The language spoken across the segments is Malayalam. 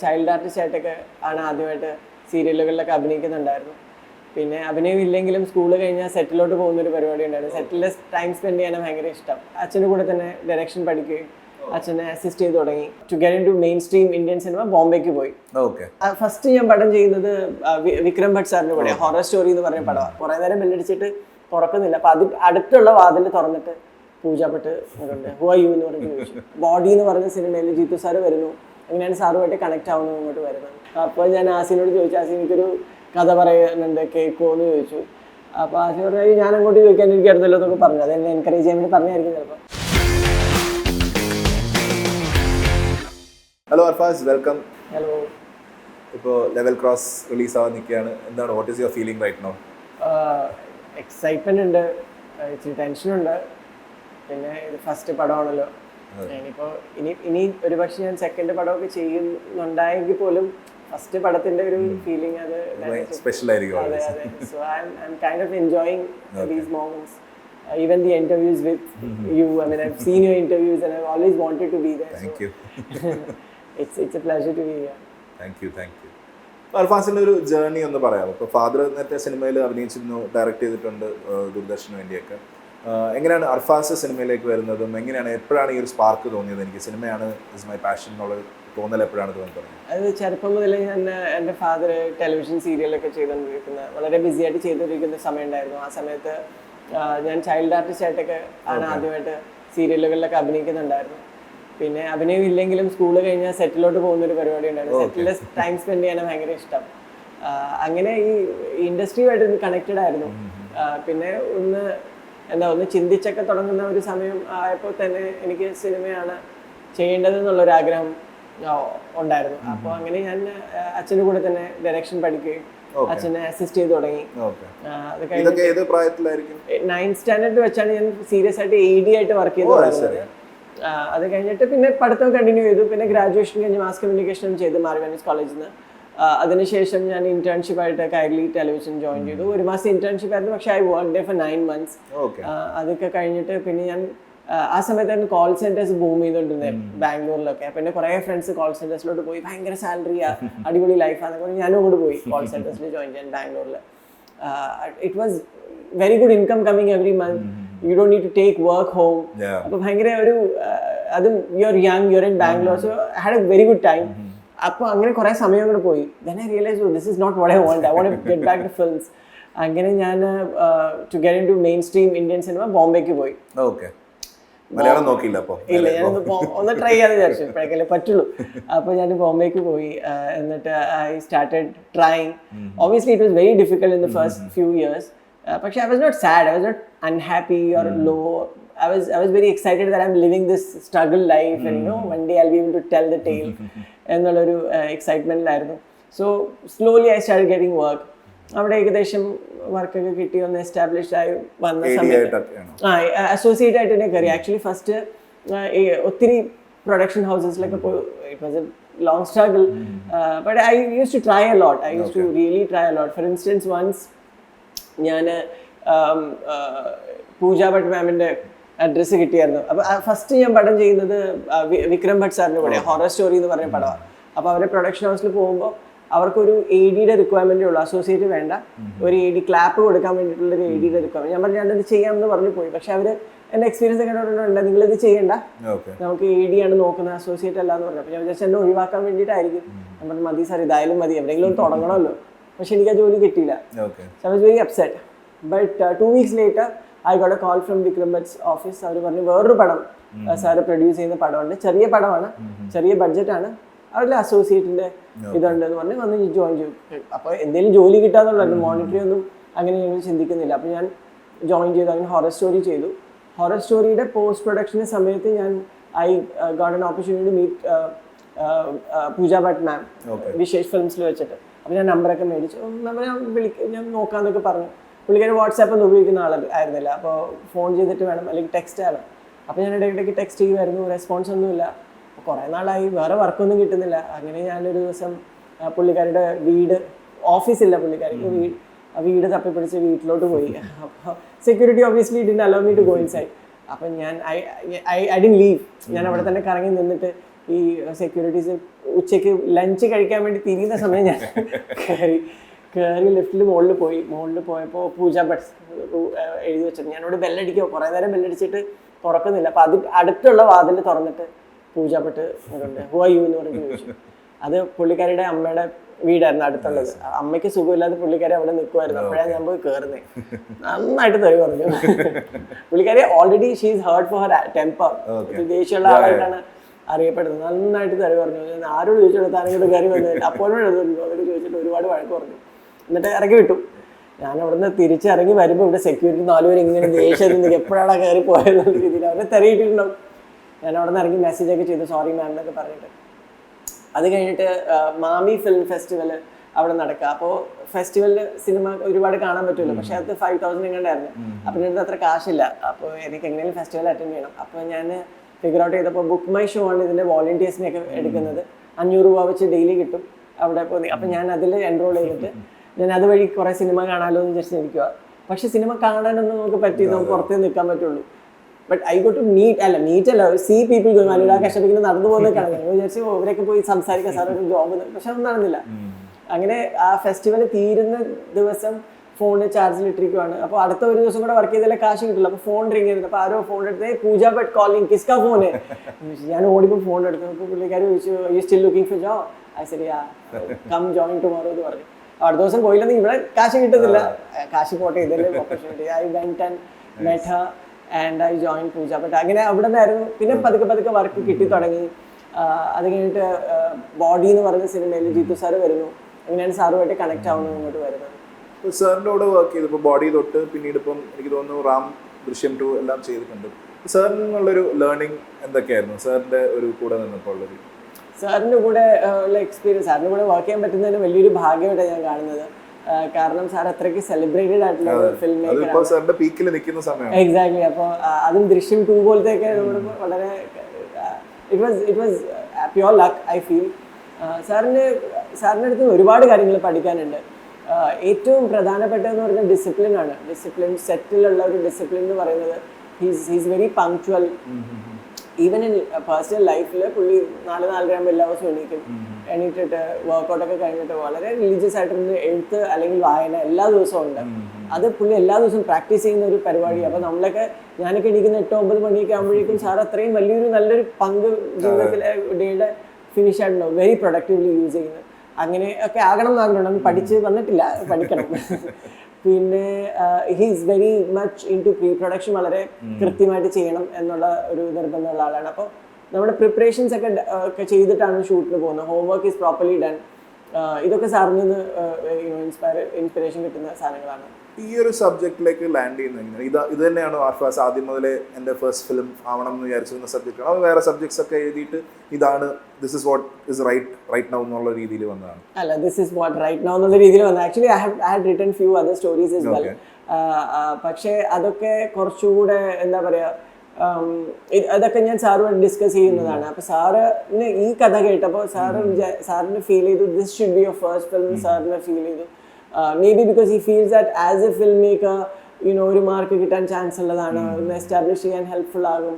ചൈൽഡ് ആർട്ടിസ്റ്റ് ആയിട്ടൊക്കെ ആണ് ആദ്യമായിട്ട് സീരിയലുകളിലൊക്കെ അഭിനയിക്കുന്നുണ്ടായിരുന്നു. പിന്നെ അഭിനയം ഇല്ലെങ്കിലും സ്കൂൾ കഴിഞ്ഞാൽ സെറ്റിലോട്ട് പോകുന്ന ഒരു പരിപാടി ഉണ്ടായിരുന്നു. സെറ്റിൽ ടൈം സ്പെൻഡ് ചെയ്യാൻ ഭയങ്കര ഇഷ്ടം. അച്ഛൻ്റെ കൂടെ തന്നെ ഡയറക്ഷൻ പഠിക്കുകയും അച്ഛനെ അസിസ്റ്റ് ചെയ്ത് തുടങ്ങി. To get into mainstream Indian cinema ബോംബെക്ക് പോയി. ഫസ്റ്റ് ഞാൻ പടം ചെയ്യുന്നത് വിക്രം ഭട്ട് സാറിന്റെ കൂടെ ഹൊറർ സ്റ്റോറി എന്ന് പറഞ്ഞ പടമാണ്. കുറെ നേരം ബെല്ലടിച്ചിട്ട് തുറക്കുന്നില്ല. അപ്പൊ അത് അടുത്തുള്ള വാതിൽ തുറന്നിട്ട് പൂജ ഭട്ട് ഹു ആർ യു എന്ന് പറഞ്ഞിട്ട് ചോദിച്ചു. ബോഡി എന്ന് പറഞ്ഞ സിനിമയിൽ ജീത്തു സാറ് വരുന്നു. അങ്ങനെയാണ് സാറുമായിട്ട് കണക്ട് ആവുന്നത്, ഇങ്ങോട്ട് വരുന്നത്. അപ്പോൾ ഞാൻ ആസിനോട് ചോദിച്ചു, ആസി എനിക്കൊരു കഥ പറയുന്നുണ്ട്, കേൾക്കുമോ എന്ന് ചോദിച്ചു. അപ്പോൾ ആസി പറഞ്ഞു ഞാൻ അങ്ങോട്ട് ചോദിക്കാൻ എനിക്ക് അറിഞ്ഞല്ലോ എന്നൊക്കെ പറഞ്ഞു. അത് എന്നെ എൻകറേജ് ചെയ്യാൻ വേണ്ടി പറഞ്ഞായിരിക്കും ചിലപ്പോൾ. Hello Arfaz, welcome. ഹലോ. ഇപ്പോൾ ലെവൽ ക്രോസ് റിലീസ് ആവാൻ നിൽക്കുകയാണ്. എന്താണ്, what is your feeling right now? Excitement ഉണ്ട്, ഇച്ചിരി ടെൻഷനുണ്ട്. പിന്നെ ഇത് ഫസ്റ്റ് പടമാണല്ലോ. ഇനിയിപ്പോൾ ഇനി ഒരു പക്ഷെ ഞാൻ സെക്കൻഡ് പടമൊക്കെ ചെയ്യുന്നുണ്ടായെങ്കിൽ പോലും ഫസ്റ്റ് പടത്തിന്റെ ഒരു ഫീലിംഗ് അത് സ്പെഷ്യൽ ആയിരിക്കും. അതെ അതെ. So I M kind of enjoying these moments. Even the interviews with you, I mean, I've seen your interviews and I've always wanted to be there. Thank you. It's a pleasure to be here. Thank you. അൽഫാസിന്റെ ഒരു ജേർണി ഒന്ന് പറയാം. ഇപ്പോൾ ഫാദർ നേരത്തെ സിനിമയിൽ അഭിനയിച്ചിരുന്നു, ഡയറക്റ്റ് ചെയ്തിട്ടുണ്ട് ദൂരദർശന് വേണ്ടിയൊക്കെ. എങ്ങനെയാണ് അർഫാസ് സിനിമയിലേക്ക് വരുന്നതും എങ്ങനെയാണ്, എപ്പോഴാണ് ഈ ഒരു സ്പാർക്ക് തോന്നിയത്? എനിക്ക് സിനിമയാണ് ഇസ് മൈ പാഷൻ എന്നുള്ള തോന്നൽ എപ്പോഴാണ് തോന്നുന്നത്? അത് ചെറുപ്പം മുതൽ ഞാൻ എൻ്റെ ഫാദർ ടെലിവിഷൻ സീരിയലൊക്കെ ചെയ്തുകൊണ്ടിരിക്കുന്ന, വളരെ ബിസി ആയിട്ട് ചെയ്തുകൊണ്ടിരിക്കുന്ന സമയം ഉണ്ടായിരുന്നു. ആ സമയത്ത് ഞാൻ ചൈൽഡ് ആർട്ടിസ്റ്റ് ആയിട്ടൊക്കെ ആണ് ആദ്യമായിട്ട് സീരിയലുകളിലൊക്കെ അഭിനയിക്കുന്നുണ്ടായിരുന്നു. പിന്നെ അഭിനയം ഇല്ലെങ്കിലും സ്കൂൾ കഴിഞ്ഞാൽ സെറ്റിലോട്ട് പോകുന്ന ഒരു പരിപാടി ഉണ്ടായിരുന്നു. സെറ്റിൽ ടൈം സ്പെൻഡ് ചെയ്യാൻ ഭയങ്കര ഇഷ്ടം. അങ്ങനെ ഈ ഇൻഡസ്ട്രിയുമായിട്ട് കണക്റ്റഡ് ആയിരുന്നു. പിന്നെ ഒന്ന് ചിന്തിച്ചൊക്കെ തുടങ്ങുന്ന ഒരു സമയം ആയപ്പോൾ തന്നെ എനിക്ക് സിനിമയാണ് ചെയ്യേണ്ടതെന്നുള്ളൊരു ഉണ്ടായിരുന്നു. അപ്പോൾ അങ്ങനെ ഞാൻ അച്ഛൻ്റെ കൂടെ തന്നെ ഡയറക്ഷൻ പഠിക്കുകയും അച്ഛനെ അസിസ്റ്റ് ചെയ്ത് തുടങ്ങി. അത് കഴിഞ്ഞിട്ട് 9th സ്റ്റാൻഡേർഡ് വെച്ചാണ് ഞാൻ സീരിയസ് ആയിട്ട് AD ആയിട്ട് വർക്ക് ചെയ്ത് തുടങ്ങുന്നത്. അത് കഴിഞ്ഞിട്ട് പിന്നെ പഠിത്തം കണ്ടിന്യൂ ചെയ്തു. പിന്നെ ഗ്രാജുവേഷൻ കഴിഞ്ഞ് മാസ് കമ്മ്യൂണിക്കേഷൻ ചെയ്തു മാർഗനീസ് കോളേജിൽ നിന്ന്. അതിനുശേഷം ഞാൻ ഇന്റേൺഷിപ്പ് ആയിട്ട് കൈരളി ടെലിവിഷൻ ജോയിൻ ചെയ്തു. ഒരു മാസം ഇന്റേൺഷിപ്പ് ആയിരുന്നു, പക്ഷേ I worked for 9 months. അതൊക്കെ കഴിഞ്ഞിട്ട് പിന്നെ ഞാൻ ആ സമയത്തായിരുന്നു കോൾ സെന്റേഴ്സ് ബൂം ചെയ്തുകൊണ്ടിരുന്നത് ബാംഗ്ലൂരിലൊക്കെ. പിന്നെ കുറെ ഫ്രണ്ട്സ് കോൾ സെന്റേഴ്സിലോട്ട് പോയി. ഭയങ്കര സാലറിയാ, അടിപൊളി ലൈഫാന്നൊക്കെ പറഞ്ഞ് ഞാനും അങ്ങോട്ട് പോയി കോൾ സെന്റേഴ്സിൽ ജോയിൻ ചെയ്യാൻ ബാംഗ്ലൂരിൽ. It was very good income coming every month. You don't need to take work home. അപ്പൊ ഭയങ്കര ഒരു അതും you are young, you are in Bangalore, so I had a very good time. അപ്പോൾ അങ്ങനെ കുറെ സമയം കൂടെ പോയി. then I realized this is not what I want to get back to films. അങ്ങനെ ഞാൻ to get into mainstream Indian cinema ബോംബെക്ക് പോയി. മലയാളം നോക്കിയില്ല അപ്പോൾ? ഇല്ല, ഞാനൊന്ന് ഒന്ന് ട്രൈ ചെയ്യാതെ വിചാരിച്ചു, ഇപ്പോഴേക്കല്ലേ പറ്റുള്ളൂ. അപ്പോൾ ഞാൻ ബോംബെക്ക് പോയി. എന്നിട്ട് I started trying. Obviously it was very difficult in the first few years, പക്ഷേ I was not sad, I was not unhappy or low. I was very excited that I'm living this struggle life and one day I'll be able to tell the tale എന്നുള്ളൊരു എക്സൈറ്റ്മെന്റിലായിരുന്നു. So slowly I started getting work. അവിടെ ഏകദേശം വർക്കൊക്കെ കിട്ടി, ഒന്ന് എസ്റ്റാബ്ലിഷ് ആയി വന്ന സമയത്ത് അസോസിയേറ്റ് ആയിട്ട് തന്നെ കയറി. ആക്ച്വലി ഫസ്റ്റ് ഒത്തിരി പ്രൊഡക്ഷൻ ഹൗസസിലൊക്കെ പോയി. It was a long struggle, but I use to try a lot. I use to really try a lot. For instance once ഞാൻ പൂജ ഭട്ട് മാമിൻ്റെ അഡ്രസ്സ് കിട്ടിയായിരുന്നു. അപ്പോൾ ഫസ്റ്റ് ഞാൻ പടം ചെയ്യുന്നത് വിക്രം ഭട്ട് സാറിൻ്റെ കൂടെ ഹൊറർ സ്റ്റോറി എന്ന് പറഞ്ഞ പടമാണ്. അപ്പോൾ അവരെ പ്രൊഡക്ഷൻ ഹൗസിൽ പോകുമ്പോൾ അവർക്കൊരു ADയുടെ റിക്വയർമെൻറ്റേ ഉള്ളൂ, അസോസിയേറ്റ് വേണ്ട. ഒരു AD ക്ലാപ്പ് കൊടുക്കാൻ വേണ്ടിയിട്ടുള്ളൊരു ADയുടെ റിക്വയർമെൻറ്റ്. ഞാൻ പറഞ്ഞു ഞാനത് ചെയ്യാമെന്ന് പറഞ്ഞു പോയി. പക്ഷെ അവർ എൻ്റെ എക്സ്പീരിയൻസ് ഒക്കെ പറഞ്ഞിട്ടുണ്ട്, നിങ്ങളിത് ചെയ്യേണ്ട, നമുക്ക് AD ആണ് നോക്കുന്നത്, അസോസിയേറ്റ് അല്ല എന്ന് പറഞ്ഞു. അപ്പോൾ ഞാൻ വിചാരിച്ചു എന്നെ ഒഴിവാക്കാൻ വേണ്ടിയിട്ടായിരിക്കും. ഞാൻ പറഞ്ഞു മതി സാർ, ഇതായാലും മതി, എവിടെയെങ്കിലും തുടങ്ങണമല്ലോ. പക്ഷെ എനിക്ക് ആ ജോലി കിട്ടിയില്ല. So I was very upset. But 2 weeks later I got a call from Vikram Bhatt's office. അവർ പറഞ്ഞു വേറൊരു പടം സാറ് പ്രൊഡ്യൂസ് ചെയ്യുന്ന പടമുണ്ട്, ചെറിയ പടമാണ്, ചെറിയ ബഡ്ജറ്റാണ്, അതിൽ അസോസിയേറ്റിൻ്റെ ഇതുണ്ടെന്ന് പറഞ്ഞ് വന്ന് ജോയിൻ ചെയ്തു. അപ്പോൾ എന്തെങ്കിലും ജോലി കിട്ടാന്നുള്ളായിരുന്നു, മോണിറ്ററി ഒന്നും അങ്ങനെ ഞങ്ങൾ ചിന്തിക്കുന്നില്ല. അപ്പോൾ ഞാൻ ജോയിൻ ചെയ്തു. അങ്ങനെ ഹൊറർ സ്റ്റോറി ചെയ്തു. ഹൊറർ സ്റ്റോറിയുടെ പോസ്റ്റ് പ്രൊഡക്ഷൻ്റെ സമയത്ത് ഞാൻ I got an opportunity to meet Pooja Bhatt ma'am Vishesh ഫിലിംസിൽ വെച്ചിട്ട്. അപ്പോൾ ഞാൻ നമ്പറൊക്കെ മേടിച്ചു. ഞാൻ നോക്കാമെന്നൊക്കെ പറഞ്ഞു. പുള്ളിക്കാരി വാട്സാപ്പ് ഒന്നും ഉപയോഗിക്കുന്ന ആയിരുന്നില്ല. അപ്പോൾ ഫോൺ ചെയ്തിട്ട് വേണം, അല്ലെങ്കിൽ ടെക്സ്റ്റ് ആണ്. അപ്പോൾ ഞാൻ ഇടയ്ക്കിടയ്ക്ക് ടെക്സ്റ്റ് ചെയ്യുമായിരുന്നു, റെസ്പോൺസ് ഒന്നുമില്ല. കുറേ നാളായി, വേറെ വർക്കൊന്നും കിട്ടുന്നില്ല. അങ്ങനെ ഞാനൊരു ദിവസം പുള്ളിക്കാരുടെ ഓഫീസില്ല പുള്ളിക്കാരിക്ക്, വീട് തപ്പിപ്പിടിച്ച് വീട്ടിലോട്ട് പോയി. അപ്പോൾ security obviously didn't allow me to go inside. അപ്പം ഞാൻ ഐ ഡിഡ്ന്റ് ലീവ്. ഞാൻ അവിടെ തന്നെ കറങ്ങി നിന്നിട്ട് ഈ സെക്യൂരിറ്റീസ് ഉച്ചയ്ക്ക് ലഞ്ച് കഴിക്കാൻ വേണ്ടി തിരിയുന്ന സമയം ഞാൻ കയറി ലിഫ്റ്റിൽ മുകളിൽ പോയപ്പോൾ പൂജ ബട്ട്സ് എഴുതി വെച്ചിട്ട് ഞാനോട് ബെല്ലടിക്കോ കുറേ നേരം ബെല്ലടിച്ചിട്ട് തുറക്കുന്നില്ല. അപ്പം അത് അടുത്തുള്ള വാതിൽ തുറന്നിട്ട് പൂജ ഭട്ട് ഹു ആർ യു എന്ന് പറഞ്ഞിട്ട് ചോദിച്ചു. അത് പുള്ളിക്കാരിയുടെ അമ്മയുടെ വീടായിരുന്നു അടുത്തുള്ളത്. അമ്മയ്ക്ക് സുഖമില്ലാതെ പുള്ളിക്കാരി അവിടെ നിൽക്കുമായിരുന്നു. അപ്പോഴാണ് ഞാൻ പോയി കയറുന്നത്. നന്നായിട്ട് തെറി പറഞ്ഞു. പുള്ളിക്കാരി already she is heard for her temper. ദേഷ്യമുള്ള ആളായിട്ടാണ് അറിയപ്പെടുന്നത്. നന്നായിട്ട് തെറി പറഞ്ഞു. ആരോട് ചോദിച്ചെടുത്താണെങ്കിലും കയറി വന്നില്ല. അപ്പോഴും എഴുതുന്നു അവരോട് ചോദിച്ചിട്ട് ഒരുപാട് വഴക്ക് പറഞ്ഞു. എന്നിട്ട് ഇറക്കി വിട്ടു. ഞാൻ അവിടുന്ന് തിരിച്ചിറങ്ങി വരുമ്പോൾ ഇവിടെ സെക്യൂരിറ്റി 4 പേര് ഇങ്ങനെ ദേഷ്യം എപ്പോഴാണ് കയറി പോയത് രീതിയിൽ അവരെ തെറിയിട്ടിട്ടുണ്ടാവും. ഞാൻ അവിടെ നിന്ന് ഇറങ്ങി മെസ്സേജൊക്കെ ചെയ്തു സോറി മാം എന്നൊക്കെ പറഞ്ഞിട്ട്. അത് കഴിഞ്ഞിട്ട് മാമി ഫിലിം ഫെസ്റ്റിവൽ അവിടെ നടക്കുക. അപ്പോൾ ഫെസ്റ്റിവലിൽ സിനിമ ഒരുപാട് കാണാൻ പറ്റുമല്ലോ. പക്ഷെ അത് 5,000 എങ്ങനെയായിരുന്നു. അപ്പം എൻ്റെ അത്ര കാശില്ല. അപ്പോൾ എനിക്ക് എങ്ങനെയും ഫെസ്റ്റിവൽ അറ്റൻഡ് ചെയ്യണം. അപ്പോൾ ഞാൻ ഫിഗർ ഔട്ട് ചെയ്തപ്പോൾ ബുക്ക് മൈ ഷോ ആണ് ഇതിൻ്റെ വോളണ്ടിയേഴ്സിനെയൊക്കെ എടുക്കുന്നത്. 500 രൂപ വെച്ച് ഡെയിലി കിട്ടും അവിടെ പോയി. അപ്പം ഞാൻ അതിൽ എൻറോൾ ചെയ്തിട്ട് ഞാൻ അതുവഴി കുറേ സിനിമ കാണാമല്ലോ എന്ന് വിചാരിച്ചിരിക്കുക. പക്ഷെ സിനിമ കാണാനൊന്നും നമുക്ക് പറ്റിയത് നമുക്ക് പുറത്തേ നിൽക്കാൻ പറ്റുള്ളൂ. But I go to meet അല്ല സീ പീപ്പിൾ മലയാള കഷ്ടപ്പെട്ട് നടന്നു പോകുന്നതൊക്കെയാണ്. ഞങ്ങൾ വിചാരിച്ചു ഇവരൊക്കെ പോയി സംസാരിക്കാൻ സാർ ഒരു ജോബ്. പക്ഷെ ഒന്നും നടന്നില്ല. അങ്ങനെ ആ ഫെസ്റ്റിവൽ തീരുന്ന ദിവസം ഫോണ് ചാർജിലിട്ടിരിക്കുവാണ്. അപ്പോൾ അടുത്ത ഒരു ദിവസം കൂടെ വർക്ക് ചെയ്താലേ കാശ് കിട്ടില്ല. അപ്പോൾ ഫോൺ റിങ് ചെയ്തിട്ട് അപ്പോൾ ആരോ ഫോൺ എടുത്തേ പൂജ ബട്ട് കോളിംഗ് കിസ്കാ ഫോണ്. ഞാൻ ഓടിപ്പോൾ ഫോൺ എടുത്തു. അപ്പോൾ പുള്ളിക്കാർ ചോദിച്ചു you still looking for job? ശരിയാ കം ജോയിൻ ടുമോറോ എന്ന് പറഞ്ഞു. അടുത്ത ദിവസം പോയില്ലെന്ന് ഇവിടെ കാശ് കിട്ടുന്നില്ല. കാശ് പോട്ടെ ഇതല്ലേ opportunity. I went and met her and I join Pooja Bhatt. അങ്ങനെ അവിടെ നിന്നായിരുന്നു. പിന്നെ പതുക്കെ വർക്ക് കിട്ടി തുടങ്ങി. അത് കഴിഞ്ഞിട്ട് ബോഡി എന്ന് പറയുന്ന സിനിമയിൽ ജീത്തു സാറ് വരുന്നു. അങ്ങനെയാണ് സാറുമായിട്ട് കണക്ട് ആവുന്നത് ഇങ്ങോട്ട് വരുന്നത്. സാറിൻ്റെ കൂടെ വർക്ക് ചെയ്തപ്പോൾ ബോഡി തൊട്ട് പിന്നീട് ഇപ്പം എനിക്ക് തോന്നുന്നു റാം, ദൃശ്യം 2 എല്ലാം ചെയ്തിട്ടുണ്ട്. സാറിനുള്ളൊരു ലേണിംഗ് എന്തൊക്കെയായിരുന്നു സാറിൻ്റെ ഒരു കൂടെ നിന്നപ്പോൾ ഉള്ളത്? സാറിൻ്റെ കൂടെ ഉള്ള എക്സ്പീരിയൻസ്, സാറിൻ്റെ കൂടെ വർക്ക് ചെയ്യാൻ പറ്റുന്നതിന് വലിയൊരു ഭാഗ്യമായിട്ടാണ് ഞാൻ കാണുന്നത്. കാരണം സാർ അത്രയ്ക്ക് സെലിബ്രേറ്റഡ് ആയിട്ടുള്ള ഫിലിം മേക്കറാണ്. എക്സാക്ട്ലി. അപ്പോൾ അതും ദൃശ്യം 2 പോലത്തെയൊക്കെ വളരെ it was pure luck I feel. സാറിൻ്റെ അടുത്ത് ഒരുപാട് കാര്യങ്ങൾ പഠിക്കാനുണ്ട്. ഏറ്റവും പ്രധാനപ്പെട്ടതെന്ന് പറഞ്ഞാൽ ഡിസിപ്ലിനാണ്. ഡിസിപ്ലിൻ, സെറ്റിലുള്ള ഒരു ഡിസിപ്ലിൻ എന്ന് പറയുന്നത് he's very punctual. Even in personal ലൈഫിൽ പുള്ളി 4-4:30 ആകുമ്പോൾ എല്ലാ ദിവസവും എണീറ്റിട്ട് വർക്കൗട്ടൊക്കെ കഴിഞ്ഞിട്ട് വളരെ റിലീജിയസ് ആയിട്ടൊരു എഴുത്ത് അല്ലെങ്കിൽ വായന എല്ലാ ദിവസവും ഉണ്ട്. അത് പുള്ളി എല്ലാ ദിവസവും പ്രാക്ടീസ് ചെയ്യുന്ന ഒരു പരിപാടി. അപ്പോൾ ഞാനൊക്കെ എണീക്കുന്ന 8-9 മണിയൊക്കെ ആകുമ്പോഴേക്കും സാർ അത്രയും നല്ലൊരു പങ്ക് ജീവിതത്തിലെ ഡേയുടെ ഫിനിഷ് ആയിട്ടുണ്ടാവും. വെരി പ്രൊഡക്റ്റീവ്ലി യൂസ് ചെയ്യുന്നത്. അങ്ങനെ ഒക്കെ ആകണം എന്നാഗ്രഹം. പഠിച്ച് വന്നിട്ടില്ല, പഠിക്കണം. പിന്നെ he's very much into pre production. വളരെ കൃത്യമായിട്ട് ചെയ്യണം എന്നുള്ള ഒരു നിർബന്ധമുള്ള ആളാണ്. അപ്പോൾ നമ്മുടെ പ്രിപ്പറേഷൻസ് ഒക്കെ ചെയ്തിട്ടാണ് ഷൂട്ടിന് പോകുന്നത്. Homework is properly done. ഇതൊക്കെ സാറിൽ നിന്ന് ഇൻസ്പിറേഷൻ കിട്ടുന്ന സാധനങ്ങളാണ്. ഈ ഒരു സബ്ജക്റ്റിലേക്ക് ലാൻഡ് ചെയ്യുന്നത് എങ്ങനെയാണ്? ഇത് തന്നെയാണോ ആർഫാസ് ആദ്യം മുതലേ എൻ്റെ ഫസ്റ്റ് ഫിലിം ആവണം എന്ന് വിചാരിച്ചിരുന്ന സബ്ജക്റ്റാണോ? അത് വേറെ സബ്ജക്ട്സ് ഒക്കെ എഴുതിയിട്ട് ഇതാണ് this is what is right now എന്നുള്ള രീതിയിൽ വന്നതാണ്? അല്ല, this is what right now എന്നുള്ള രീതിയിൽ വന്നത്. Actually I had written few other stories as well. പക്ഷേ അതൊക്കെ കുറച്ചുകൂടെ എന്താ പറയുക, അതൊക്കെ ഞാൻ സാറുമായിട്ട് ഡിസ്കസ് ചെയ്യുന്നതാണ്. അപ്പോൾ സാറിന് ഈ കഥ കേട്ടപ്പോൾ സാറിന് ഫീൽ ചെയ്തു this should be your first film. സാറിന് ഫീൽ ചെയ്തു maybe because he feels that as a filmmaker ഒരു മാർക്ക് കിട്ടാൻ ചാൻസ് ഉള്ളതാണ്, ഒന്ന് എസ്റ്റാബ്ലിഷ് ചെയ്യാൻ ഹെൽപ്ഫുൾ ആകും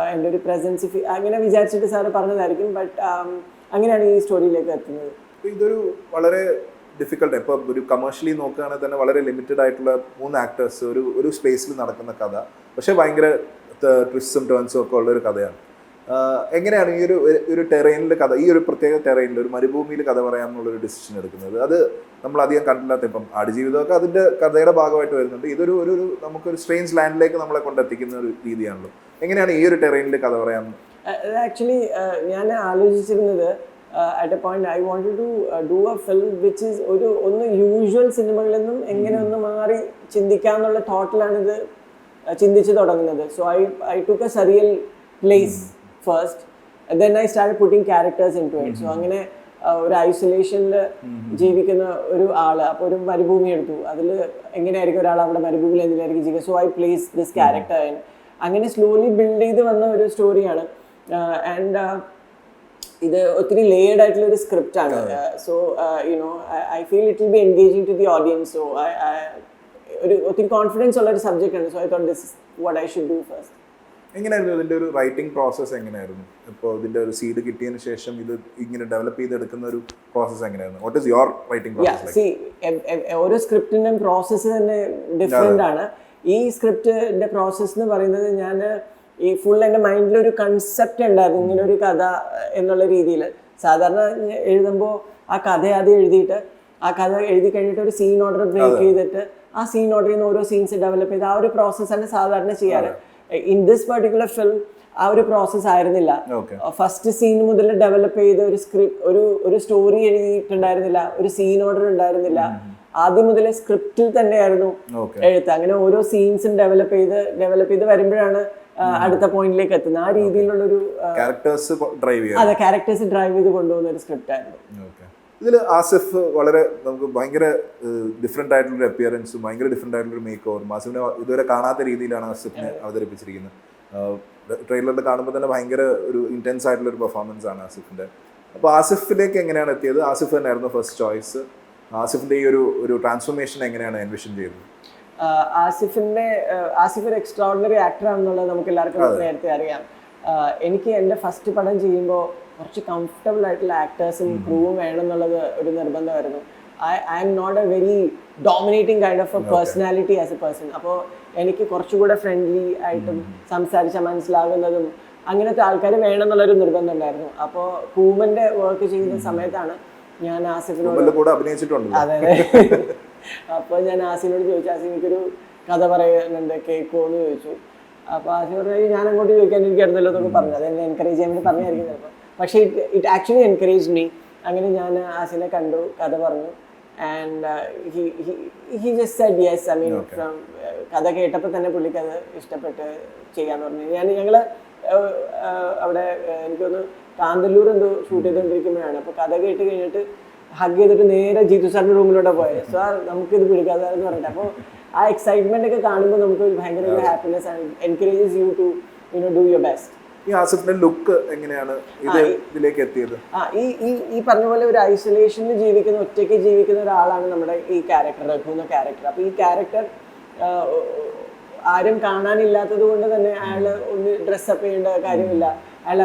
എൻ്റെ ഒരു പ്രസൻസ് അങ്ങനെ വിചാരിച്ചിട്ട് സാറ് പറഞ്ഞതായിരിക്കും. ബട്ട് അങ്ങനെയാണ് ഈ സ്റ്റോറിയിലേക്ക് എത്തുന്നത്. ഇതൊരു വളരെ ഡിഫിക്കൽട്ട്, ഇപ്പോൾ ഒരു കമേഴ്ഷ്യലി നോക്കുകയാണെങ്കിൽ തന്നെ വളരെ ലിമിറ്റഡ് ആയിട്ടുള്ള 3 ആക്ടേഴ്സ് ഒരു സ്പേസിൽ നടക്കുന്ന കഥ. പക്ഷേ ഭയങ്കര ട്വിസ്റ്റും ടേൺസും ഒക്കെ ഉള്ളൊരു കഥയാണ്. എങ്ങനെയാണ് ഈ ഒരു ടെറൈനിൽ കഥ, ഈ ഒരു പ്രത്യേക ടെറൈനിൽ ഒരു മരുഭൂമിയിൽ കഥ പറയാമെന്നുള്ളൊരു ഡിസിഷൻ എടുക്കുന്നത്? അത് നമ്മൾ അധികം കണ്ടില്ലാത്ത, ഇപ്പം ആടുജീവിതമൊക്കെ അതിൻ്റെ കഥയുടെ ഭാഗമായിട്ട് വരുന്നുണ്ട്. ഇതൊരു നമുക്കൊരു സ്ട്രേഞ്ച് ലാൻഡിലേക്ക് നമ്മളെ കൊണ്ടെത്തിക്കുന്ന ഒരു രീതിയാണല്ലോ. എങ്ങനെയാണ് ഈ ഒരു ടെറൈനിൽ കഥ പറയാൻ? ആക്ച്വലി ഞാൻ ആലോചിച്ചിരുന്നത് at a point I wanted to do a film which is ഒന്ന് യൂഷ്വൽ സിനിമകളിൽ നിന്നും എങ്ങനെ ഒന്ന് മാറി ചിന്തിക്കാമെന്നുള്ള തോട്ടിലാണ് ഇത് ചിന്തിച്ച് തുടങ്ങുന്നത്. So I took A surreal place first and then I started putting characters into it. So അങ്ങനെ ഒരു ഐസൊലേഷനിൽ ജീവിക്കുന്ന ഒരു ആള്, അപ്പോൾ ഒരു മരുഭൂമി എടുത്തു. അതിൽ എങ്ങനെയായിരിക്കും ഒരാൾ അവിടെ മരുഭൂമിയിൽ എന്തിനായിരിക്കും ജീവിക്കുക. So I place this character. അങ്ങനെ സ്ലോലി ബിൽഡ് ചെയ്ത് വന്ന ഒരു സ്റ്റോറിയാണ്. ആൻഡ് ഇത് ഒത്തിരി ലേയേർഡ് ആയിട്ടുള്ള ഒരു സ്ക്രിപ്റ്റാണ്. So I feel it will be engaging to the audience. So ഒത്തിരി കോൺഫിഡൻസ് ഉള്ള ഒരു സബ്ജക്റ്റ് ആണ്. So I thought this is what I should do first. എങ്ങനെയായിരുന്നു ഇതിൻ്റെ ഒരു റൈറ്റിംഗ് പ്രോസസ്സ് എങ്ങനെയായിരുന്നു? ഇപ്പോൾ ഇതിൻ്റെ ഒരു സീഡ് കിട്ടിയതിന് ശേഷം ഇത് ഇങ്ങനെ ഡെവലപ്പ് ചെയ്തെടുക്കുന്ന ഒരു പ്രോസസ്സ് എങ്ങനെയായിരുന്നു? What is your writing process? ഓരോ സ്ക്രിപ്റ്റിൻ്റെയും പ്രോസസ്സ് തന്നെ ഡിഫറെൻ്റ് ആണ്. ഈ സ്ക്രിപ്റ്റിൻ്റെ പ്രോസസ്സ് എന്ന് പറയുന്നത് ഞാൻ ഈ ഫുൾ എൻ്റെ മൈൻഡിൽ ഒരു കൺസെപ്റ്റ് ഉണ്ടായിരുന്നു, ഇങ്ങനെ ഒരു കഥ എന്നുള്ള രീതിയിൽ. സാധാരണ എഴുതുമ്പോൾ ആ കഥ ആദ്യം എഴുതിയിട്ട് ആ കഥ എഴുതി കഴിഞ്ഞിട്ട് ഒരു സീൻ ഓർഡർ ബ്രേക്ക് ചെയ്തിട്ട് ആ സീൻ ഓർഡറിൽ നിന്ന് ഓരോ സീൻസ് ഡെവലപ്പ് ചെയ്ത് ആ ഒരു പ്രോസസ്സാണ് സാധാരണ ചെയ്യാറ്. ഇൻ ദിസ് പെർട്ടിക്കുലർ ഫിലിം ആ ഒരു പ്രോസസ്സ് ആയിരുന്നില്ല. ഫസ്റ്റ് സീൻ മുതൽ ഡെവലപ്പ് ചെയ്ത ഒരു സ്ക്രിപ്റ്റ്, ഒരു സ്റ്റോറി എഴുതിയിട്ടുണ്ടായിരുന്നില്ല, ഒരു സീൻ ഓർഡർ ഉണ്ടായിരുന്നില്ല. ആദ്യം മുതലേ സ്ക്രിപ്റ്റിൽ തന്നെയായിരുന്നു എഴുത്ത്. അങ്ങനെ ഓരോ സീൻസും ഡെവലപ്പ് ചെയ്ത് വരുമ്പോഴാണ് അടുത്ത പോയിന്റിലേക്ക് എത്തുന്നത്. ആ രീതിയിലുള്ളൊരു അതെ, ക്യാരക്ടേഴ്സ് ഡ്രൈവ് ചെയ്ത് കൊണ്ടുപോകുന്ന ഒരു സ്ക്രിപ്റ്റ് ആയിരുന്നു. ഇതിൽ ആസിഫ് വളരെ നമുക്ക് ഭയങ്കര ഡിഫറെൻ്റ് ആയിട്ടുള്ളൊരു അപ്പിയറൻസും ഭയങ്കര ഡിഫറെൻ്റ് ആയിട്ടുള്ളൊരു മേക്ക് ഓവറും ആസിഫിനെ ഇതുവരെ കാണാത്ത രീതിയിലാണ് ആസിഫിനെ അവതരിപ്പിച്ചിരിക്കുന്നത്. ട്രെയിലറിൽ കാണുമ്പോൾ തന്നെ ഭയങ്കര ഒരു ഇൻറ്റൻസ് ആയിട്ടുള്ളൊരു പെർഫോമൻസ് ആണ് ആസിഫിൻ്റെ. അപ്പോൾ ആസിഫിലേക്ക് എങ്ങനെയാണ് എത്തിയത്? ആസിഫ് തന്നെയായിരുന്നു ഫസ്റ്റ് ചോയ്സ്. ആസിഫിൻ്റെ ഈ ഒരു ട്രാൻസ്ഫോർമേഷൻ എങ്ങനെയാണ് എൻവിഷൻ ചെയ്തത്? ആസിഫ് ഒരു എക്സ്ട്രാordinary ആക്ടർ ആണെന്നുള്ളത് നമുക്ക് എല്ലാവർക്കും നേരത്തെ അറിയാം. എനിക്ക് എൻ്റെ ഫസ്റ്റ് പടം ചെയ്യുമ്പോൾ കുറച്ച് കംഫർട്ടബിൾ ആയിട്ടുള്ള ആക്ടേഴ്സും ക്രൂവും വേണം എന്നുള്ളത് ഒരു നിർബന്ധമായിരുന്നു. I'm not a very dominating kind of a personality as a person. അപ്പോൾ എനിക്ക് കുറച്ചുകൂടെ ഫ്രണ്ട്ലി ആയിട്ടും സംസാരിച്ചാൽ മനസ്സിലാകുന്നതും അങ്ങനത്തെ ആൾക്കാർ വേണം എന്നുള്ളൊരു നിർബന്ധം ഉണ്ടായിരുന്നു. അപ്പോൾ കൂമൻ്റെ വർക്ക് ചെയ്യുന്ന സമയത്താണ് ഞാൻ ആസിഫിനോട് അതെ അപ്പോൾ ഞാൻ ആസിഫിനോട് ചോദിച്ചു, ആസിഫ് എനിക്കൊരു കഥ പറയുന്നുണ്ട്, കേൾക്കുമോ എന്ന് ചോദിച്ചു. അപ്പോൾ ആസിഫ് പറഞ്ഞു ഞാൻ അങ്ങോട്ട് ചോദിക്കാൻ എനിക്കായിരുന്നല്ലോ എന്നൊക്കെ പറഞ്ഞു. അത് എന്നെ എൻകറേജ് ചെയ്യാൻ വേണ്ടി പറഞ്ഞായിരിക്കും ചിലപ്പോൾ. പക്ഷേ ഇറ്റ് ആക്ച്വലി എൻകറേജ് മീ. അങ്ങനെ ഞാൻ ആസിഫിനെ കണ്ടു, കഥ പറഞ്ഞു. And he just Z yes. I mean കഥ കേട്ടപ്പോൾ തന്നെ പുള്ളിക്ക് അത് ഇഷ്ടപ്പെട്ട് ചെയ്യാന്ന് പറഞ്ഞു. ഞങ്ങൾ അവിടെ എനിക്കൊന്ന് കാന്തല്ലൂർ എന്തോ ഷൂട്ട് ചെയ്തുകൊണ്ടിരിക്കുമ്പോഴാണ്. അപ്പോൾ കഥ കേട്ട് കഴിഞ്ഞിട്ട് ഹഗ് ചെയ്തിട്ട് നേരെ ജീതു സാറിൻ്റെ റൂമിലൂടെ പോയത്. സാർ നമുക്കിത് പിടിക്കാതെ എന്ന് പറഞ്ഞിട്ട്. അപ്പോൾ ആ എക്സൈറ്റ്മെന്റ് ഒക്കെ കാണുമ്പോൾ നമുക്ക് ഭയങ്കര ഒരു ഹാപ്പിനെസ് ആണ്. Encourages you to do your best. ഈ ആസിഫിന്റെ ലുക്ക് എങ്ങനെയാണ് ഇതിലേക്ക് എത്തിയത്? ഈ പറഞ്ഞ പോലെ ഒരു ഐസൊലേഷനിൽ ജീവിക്കുന്ന, ഒറ്റയ്ക്ക് ജീവിക്കുന്ന ഒരാളാണ് നമ്മുടെ ഈ ക്യാരക്ടർ, രഘു എന്ന ക്യാരക്ടർ. അപ്പോൾ ഈ ക്യാരക്ടർ ആരും കാണാനില്ലാത്തത് കൊണ്ട് തന്നെ അയാൾ ഒന്ന് ഡ്രസ്സപ്പ് ചെയ്യേണ്ട കാര്യമില്ല. അയാൾ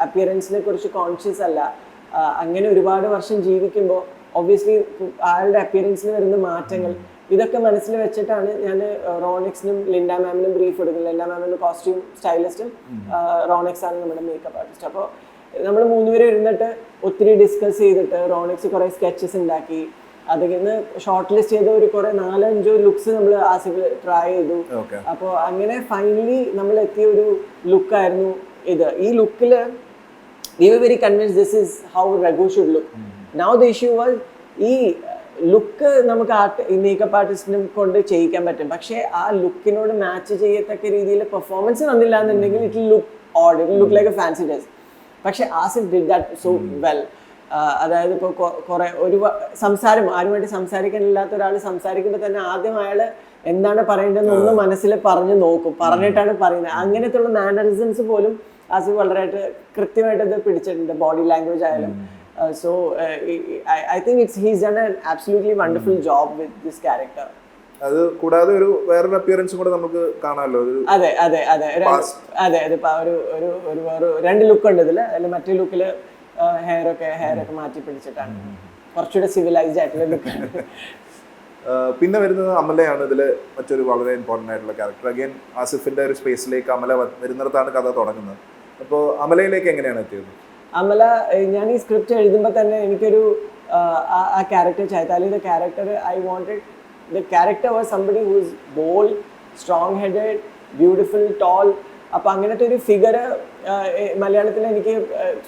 അപ്പിയറൻസിനെ കുറിച്ച് കോൺഷ്യസ് അല്ല. അങ്ങനെ ഒരുപാട് വർഷം ജീവിക്കുമ്പോൾ ഒബ്വിയസ്ലി അയാളുടെ അപ്പിയറൻസിൽ വരുന്ന മാറ്റങ്ങൾ ഇതൊക്കെ മനസ്സിൽ വെച്ചിട്ടാണ് ഞാൻ റോണിക്സിനും ലിൻഡ മാമിനും ബ്രീഫ് കൊടുക്കുന്നത്. ലിൻഡ മാമിൻ്റെ കോസ്റ്റ്യൂം സ്റ്റൈലിസ്റ്റും റോണിക്സ് ആണ് നമ്മുടെ മേക്കപ്പ് ആർട്ടിസ്റ്റ്. അപ്പോൾ നമ്മൾ മൂന്നുപേരും ഇരുന്നിട്ട് ഒത്തിരി ഡിസ്കസ് ചെയ്തിട്ട് റോണിക്സ് കുറേ സ്കെച്ചസ് ഉണ്ടാക്കി. അതിൽ നിന്ന് ഷോർട്ട് ലിസ്റ്റ് ചെയ്ത ഒരു കുറേ 4-5 ലുക്സ് നമ്മൾ ആസിഫ് ട്രൈ ചെയ്തു. അപ്പോൾ അങ്ങനെ ഫൈനലി നമ്മൾ എത്തിയ ഒരു ലുക്കായിരുന്നു ഇത്. ഈ ലുക്കിൽ we were very convinced this is how Raghu should look. Now the issue was ഈ ലുക്ക് നമുക്ക് മേക്കപ്പ് ആർട്ടിസ്റ്റിനെ കൊണ്ട് ചെയ്യിക്കാൻ പറ്റും. പക്ഷേ ആ ലുക്കിനോട് മാച്ച് ചെയ്യത്തക്ക രീതിയിൽ പെർഫോമൻസ് വന്നില്ല എന്നുണ്ടെങ്കിൽ it look odd, it look like a fancy dress. പക്ഷേ Asif did that so well. അതായത് ഇപ്പോൾ കുറേ സംസാരം ആരുമായിട്ട് സംസാരിക്കാനില്ലാത്ത ഒരാൾ സംസാരിക്കുമ്പോൾ തന്നെ ആദ്യം അയാൾ എന്താണ് പറയേണ്ടതെന്ന് ഒന്ന് മനസ്സിൽ പറഞ്ഞു നോക്കും, പറഞ്ഞിട്ടാണ് പറയുന്നത്. അങ്ങനത്തെ ഉള്ള മാനറിസംസ് പോലും ആസിഫ് വളരെ കൃത്യമായിട്ട് ഇത് പിടിച്ചിട്ടുണ്ട്, ബോഡി ലാംഗ്വേജ് ആയാലും. So I think he's done an absolutely wonderful job with this character. അത് കൂടാതെ ഒരു വേറൊരു അപ്പിയറൻസും കൂടെ നമുക്ക് കാണാമല്ലോ. അതെ അതെ അതെ അതെ അതെ ഒരു വേറെ 2 ലുക്ക് ഉണ്ട് ഇതിൽ. അതിൽ മറ്റേ ലുക്കിൽ ഹെയർ ഒക്കെ മാറ്റി പിടിച്ചിട്ടാണ് കുറച്ചുകൂടെ സിവിലൈസ്ഡ് ആയിട്ടുള്ള ലുക്കാണ്. പിന്നെ വരുന്നത് അമലയാണ് ഇതിൽ മറ്റൊരു വളരെ ഇമ്പോർട്ടൻ്റ് ആയിട്ടുള്ള ക്യാരക്ടർ. അഗൈൻ ആസിഫിന്റെ ഒരു സ്പേസിലേക്ക് അമല വരുന്നിടത്താണ് കഥ തുടങ്ങുന്നത്. അപ്പോൾ അമലയിലേക്ക് എങ്ങനെയാണ് എത്തിയത്? അമല, ഞാൻ ഈ സ്ക്രിപ്റ്റ് എഴുതുമ്പോൾ തന്നെ എനിക്കൊരു ആ ക്യാരക്ടർ ചൈതാലിയുടെ character I wanted the character was somebody who is bold, strong headed, beautiful, tall. അപ്പോൾ അങ്ങനത്തെ ഒരു ഫിഗർ മലയാളത്തിൽ എനിക്ക്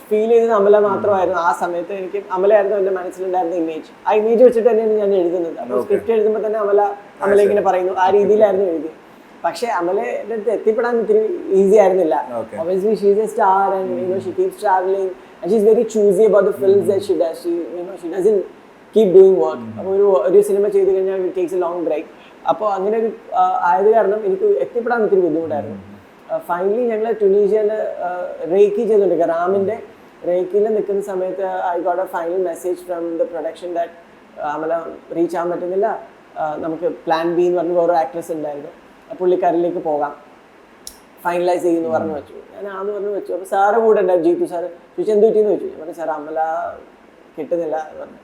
ഫീൽ ചെയ്തത് അമല മാത്രമായിരുന്നു. ആ സമയത്ത് എനിക്ക് അമലയായിരുന്നു എൻ്റെ മനസ്സിലുണ്ടായിരുന്ന ഇമേജ്. ആ ഇമേജ് വെച്ചിട്ട് തന്നെയാണ് ഞാൻ എഴുതുന്നത്. അപ്പോൾ സ്ക്രിപ്റ്റ് എഴുതുമ്പോൾ തന്നെ അമല ഇങ്ങനെ പറയുന്നു, ആ രീതിയിലായിരുന്നു എഴുതിയത്. പക്ഷേ അമലയുടെ അടുത്ത് എത്തിപ്പെടാൻ ഇത്തിരി ഈസി ആയിരുന്നില്ല. Obviously she is a star and she keeps traveling and she's very choosy about the films that she does. She doesn't keep doing work. അപ്പോൾ ഒരു സിനിമ ചെയ്ത് കഴിഞ്ഞാൽ it takes a long break. അപ്പോൾ അങ്ങനെ ഒരു ആയത് കാരണം എനിക്ക് എത്തിപ്പെടാൻ ഒത്തിരി ബുദ്ധിമുട്ടായിരുന്നു. ഫൈനലി ഞങ്ങൾ ട്യൂണീഷ്യയിൽ റേക്കി ചെയ്തുകൊണ്ടിരിക്കുക. റാമിൻ്റെ റേക്കിയിൽ നിൽക്കുന്ന സമയത്ത് I got A final message from the production that Amala reach ആകാൻ പറ്റുന്നില്ല, നമുക്ക് പ്ലാൻ ബി എന്ന് പറഞ്ഞ വേറൊരു ആക്ട്രസ് ഉണ്ടായിരുന്നു, പുള്ളിക്കാരിലേക്ക് പോകാം. ഫൈനലൈസ് ചെയ്യുന്നു പറഞ്ഞു വെച്ചു. ഞാൻ ആന്ന് പറഞ്ഞു വെച്ചു. അപ്പോൾ സാറ് കൂടെ ഉണ്ടായിരുന്നു, ജീത്തു സാറ്. ചോദിച്ചു എന്ത് പറ്റിയെന്ന് ചോദിച്ചു. ഞാൻ പറഞ്ഞു സാർ അമല കിട്ടുന്നില്ല എന്ന് പറഞ്ഞു.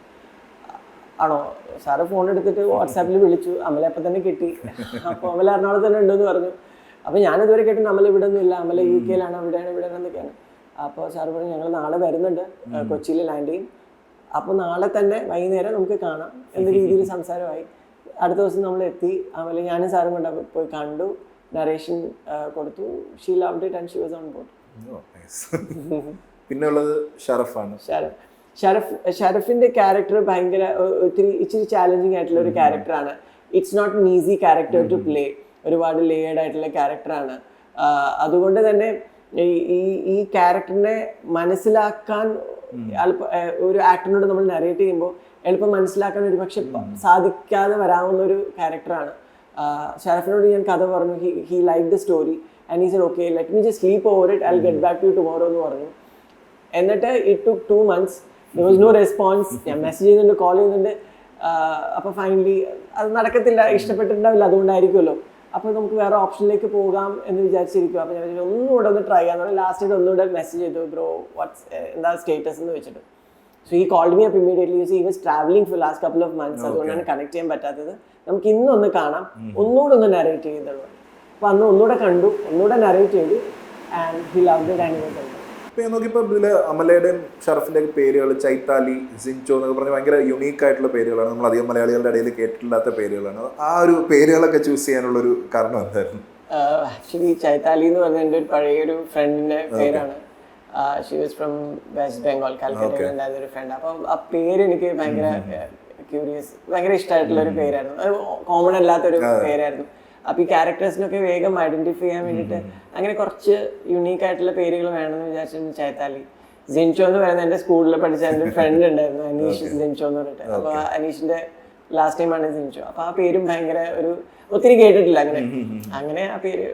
ആണോ? സാറ് ഫോൺ എടുത്തിട്ട് വാട്സാപ്പിൽ വിളിച്ചു. അമല അപ്പം തന്നെ കിട്ടി. അപ്പോൾ അമല എറണാകുളത്ത് തന്നെ ഉണ്ടെന്ന് പറഞ്ഞു. അപ്പോൾ ഞാനിതുവരെ കേട്ടിട്ട് അമല ഇവിടെ ഒന്നും ഇല്ല, അമല UK അവിടെയാണ് ഇവിടെയാണെന്നൊക്കെയാണ്. അപ്പോൾ സാറ് പറഞ്ഞു ഞങ്ങൾ നാളെ വരുന്നുണ്ട്, കൊച്ചിയിൽ ലാൻഡ് ചെയ്യും, അപ്പോൾ നാളെ തന്നെ വൈകുന്നേരം നമുക്ക് കാണാം എന്ന രീതിയിൽ സംസാരമായി. അടുത്ത ദിവസം നമ്മൾ എത്തി. അമല ഞാനും സാറും കൊണ്ട് പോയി കണ്ടു, നറേഷൻ കൊടുത്തു. She loved it and she was on board. പിന്നെ ഉള്ളത് ഷറഫാണ്. ഷറഫിന്റെ ക്യാരക്ടർ ഭയങ്കര ഇച്ചിരി ചാലഞ്ചിങ് ആയിട്ടുള്ള ഒരു ക്യാരക്ടറാണ്. It's not an easy character to play. ഒരുപാട് ലേയേർഡ് ആയിട്ടുള്ള ക്യാരക്ടറാണ്. അതുകൊണ്ട് തന്നെ ഈ ക്യാരക്ടറിനെ മനസ്സിലാക്കാൻ ഒരു ആക്ടറിനോട് നമ്മൾ നറേറ്റ് ചെയ്യുമ്പോൾ എളുപ്പം മനസ്സിലാക്കാൻ ഒരു പക്ഷെ സാധിക്കാതെ വരാവുന്ന ഒരു ക്യാരക്ടറാണ്. ഷറഫിനോട് ഞാൻ കഥ പറഞ്ഞു. He like the story and he said okay let me just sleep over it, I will get back to you tomorrow എന്ന് പറഞ്ഞു. എന്നിട്ട് it took 2 months. there was no response. ഞാൻ മെസ്സേജ് ചെയ്യുന്നുണ്ട്, കോൾ ചെയ്യുന്നുണ്ട്. അപ്പോൾ ഫൈനലി അത് നടക്കത്തില്ല, ഇഷ്ടപ്പെട്ടിട്ടുണ്ടാവില്ല, അതുകൊണ്ടായിരിക്കുമല്ലോ. അപ്പോൾ നമുക്ക് വേറെ ഓപ്ഷനിലേക്ക് പോകാം എന്ന് വിചാരിച്ചിരിക്കും. അപ്പോൾ ഞാൻ ഒന്നുകൂടെ ഒന്ന് ട്രൈ ചെയ്യാൻ. ലാസ്റ്റ് ഒന്നുകൂടെ മെസ്സേജ് ചെയ്തു, ബ്രോ എന്താ സ്റ്റേറ്റസ് എന്ന് വെച്ചിട്ട്. So he called me up immediately. He was travelling for last couple of months. അതുകൊണ്ടാണ് കണക്ട് ചെയ്യാൻ പറ്റാത്തത്. നമുക്ക് ഇന്നൊന്ന് കാണാം, ഒന്നുകൂടെ ഒന്ന് നറേറ്റ് ചെയ്തുള്ളൂ. അപ്പോൾ അന്ന് ഒന്നുകൂടെ കണ്ടു, ഒന്നുകൂടെ നറേറ്റ് ചെയ്തു and he loved it and he was. ഞാൻ നോക്കിയപ്പോൾ ഇതില് അമലയുടെയും ഷറഫിന്റെ പേരുകൾ ചൈത്താലി, സിൻചോ എന്നൊക്കെ പറഞ്ഞ് ഭയങ്കര യുണീക്ക് ആയിട്ടുള്ള പേരുകളാണ്. നമ്മൾ അധികം മലയാളികളുടെ ഇടയിൽ കേട്ടിട്ടില്ലാത്ത പേരുകളാണ്. ആ ഒരു പേരുകളൊക്കെ ചൂസ് ചെയ്യാനുള്ള ഒരു കാരണം എന്തായിരുന്നു? ആക്ച്വലി ചൈത്താലി എന്ന് പറഞ്ഞ എൻ്റെ ഒരു പഴയൊരു ഫ്രണ്ടിന്റെ പേരാണ്. She was from West Bengal, കാൽക്കട്ടയിൽ ഉണ്ടായിരുന്ന ഒരു ഫ്രണ്ട്. അപ്പം ആ പേര് എനിക്ക് ഭയങ്കര ക്യൂരിയസ്, ഭയങ്കര ഇഷ്ടമായിട്ടുള്ള ഒരു പേരായിരുന്നു. കോമൺ അല്ലാത്തൊരു പേരായിരുന്നു. അപ്പോൾ ഈ ക്യാരക്ടേഴ്സിനൊക്കെ വേഗം ഐഡന്റിഫൈ ചെയ്യാൻ വേണ്ടിയിട്ട് അങ്ങനെ കുറച്ച് യുണീക്ക് ആയിട്ടുള്ള പേരുകൾ വേണമെന്ന് വിചാരിച്ചിട്ടുണ്ട്. ചൈത്താലി. സിൻചോ എന്ന് പറയുന്നത് എൻ്റെ സ്കൂളിൽ പഠിച്ച എൻ്റെ ഒരു ഫ്രണ്ട് ഉണ്ടായിരുന്നു, അനീഷ് സിൻചോ എന്ന് പറഞ്ഞിട്ട്. അപ്പോൾ അനീഷിന്റെ ലാസ്റ്റ് ടൈം ആണ് സിൻചോ. അപ്പോൾ ആ പേരും ഭയങ്കര ഒരു ഒത്തിരി കേട്ടിട്ടില്ല, അങ്ങനെ ആ പേര്.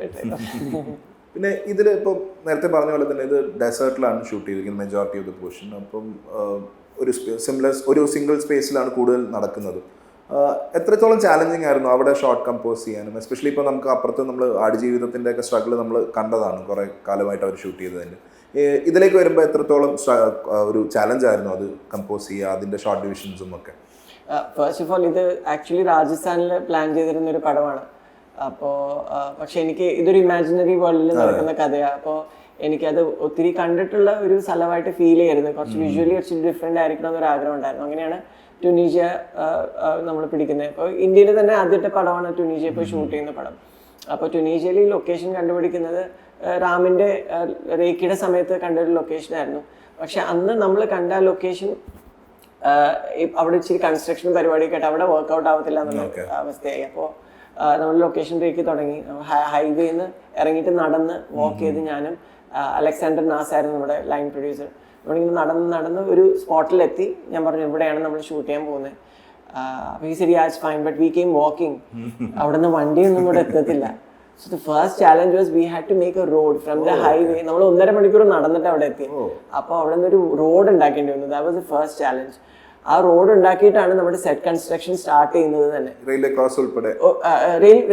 പിന്നെ ഇതിൽ ഇപ്പം നേരത്തെ പറഞ്ഞ പോലെ തന്നെ ഇത് ഡെസേർട്ടിലാണ് ഷൂട്ട് ചെയ്തിരിക്കുന്നത് മെജോറിറ്റി ഓഫ് ദ പോർഷൻ. അപ്പം ഒരു സിംഗിൾ സ്പേസിലാണ് കൂടുതൽ നടക്കുന്നത്. എത്രത്തോളം ചാലഞ്ചിങ് ആയിരുന്നു അവിടെ ഷോർട്ട് കമ്പോസ് ചെയ്യാനും? എസ്പെഷ്യലി ഇപ്പോൾ നമുക്ക് അപ്പുറത്ത് നമ്മൾ ആടുജീവിതത്തിൻ്റെ ഒക്കെ സ്ട്രഗിൾ നമ്മൾ കണ്ടതാണ് കുറേ കാലമായിട്ട് അവർ ഷൂട്ട് ചെയ്തതിൻ്റെ. ഇതിലേക്ക് വരുമ്പോൾ എത്രത്തോളം ഒരു ചാലഞ്ച് ആയിരുന്നു അത് കമ്പോസ് ചെയ്യുക, അതിൻ്റെ ഷോർട്ട് ഡിവിഷൻസും ഒക്കെ? ഫസ്റ്റ് ഓഫ് ഓൾ ഇത് ആക്ച്വലി രാജസ്ഥാനിൽ പ്ലാൻ ചെയ്തിരുന്ന ഒരു പടമാണ്. അപ്പോൾ പക്ഷെ എനിക്ക് ഇതൊരു ഇമാജിനറി വേൾഡിൽ നടക്കുന്ന കഥയാണ്. അപ്പോൾ എനിക്കത് ഒത്തിരി കണ്ടിട്ടുള്ള ഒരു സ്ഥലമായിട്ട് ഫീൽ ചെയ്യരുത്, കുറച്ച് വിഷ്വലി കുറച്ച് ഡിഫറെൻ്റ് ആയിരിക്കണം എന്നൊരു ആഗ്രഹം ഉണ്ടായിരുന്നു. അങ്ങനെയാണ് ട്യൂണീഷ്യ നമ്മൾ പിടിക്കുന്നത്. അപ്പോൾ ഇന്ത്യയിൽ തന്നെ ആദ്യത്തെ പടമാണ് ട്യൂണീഷ്യ ഇപ്പോൾ ഷൂട്ട് ചെയ്യുന്ന പടം. അപ്പോൾ ട്യൂണീഷ്യയിൽ ഈ ലൊക്കേഷൻ കണ്ടുപിടിക്കുന്നത് റാമിൻ്റെ റേക്കിയുടെ സമയത്ത് കണ്ട ഒരു ലൊക്കേഷനായിരുന്നു. പക്ഷെ അന്ന് നമ്മൾ കണ്ട ലൊക്കേഷൻ അവിടെ ഇച്ചിരി കൺസ്ട്രക്ഷൻ പരിപാടിയൊക്കെ ആയിട്ട് അവിടെ വർക്കൗട്ട് ആവത്തില്ല എന്നുള്ള അവസ്ഥയായി. അപ്പോൾ നമ്മൾ ലൊക്കേഷൻ റേക്ക് തുടങ്ങി. ഹൈവേന്ന് ഇറങ്ങിയിട്ട് നടന്ന് വാക്ക് ചെയ്ത് ഞാനും അലക്സാണ്ടർ നാസ് ആയിരുന്നു നമ്മുടെ ലൈൻ പ്രൊഡ്യൂസർ. നമ്മളിങ്ങനെ നടന്ന് ഒരു സ്പോട്ടിലെത്തി. ഞാൻ പറഞ്ഞു ഇവിടെയാണ് നമ്മൾ ഷൂട്ട് ചെയ്യാൻ പോകുന്നത്. അപ്പോൾ ഈ ശരി as fine but we came walking. അവിടെ നിന്ന് വണ്ടിയൊന്നും കൂടെ എത്തത്തില്ല. So the first challenge was we had to make a road from the highway. നമ്മൾ 1.5 മണിക്കൂർ നടന്നിട്ട് അവിടെ എത്തി. അപ്പോൾ അവിടെ നിന്ന് ഒരു റോഡ് ഉണ്ടാക്കേണ്ടി വന്നു. That was the first challenge. ആ റോഡ് ഉണ്ടാക്കിയിട്ടാണ് നമ്മുടെ സെറ്റ് കൺസ്ട്രക്ഷൻ സ്റ്റാർട്ട് ചെയ്യുന്നത് തന്നെ. റെയിൽവേ ക്രോസ് ഉൾപ്പെടെ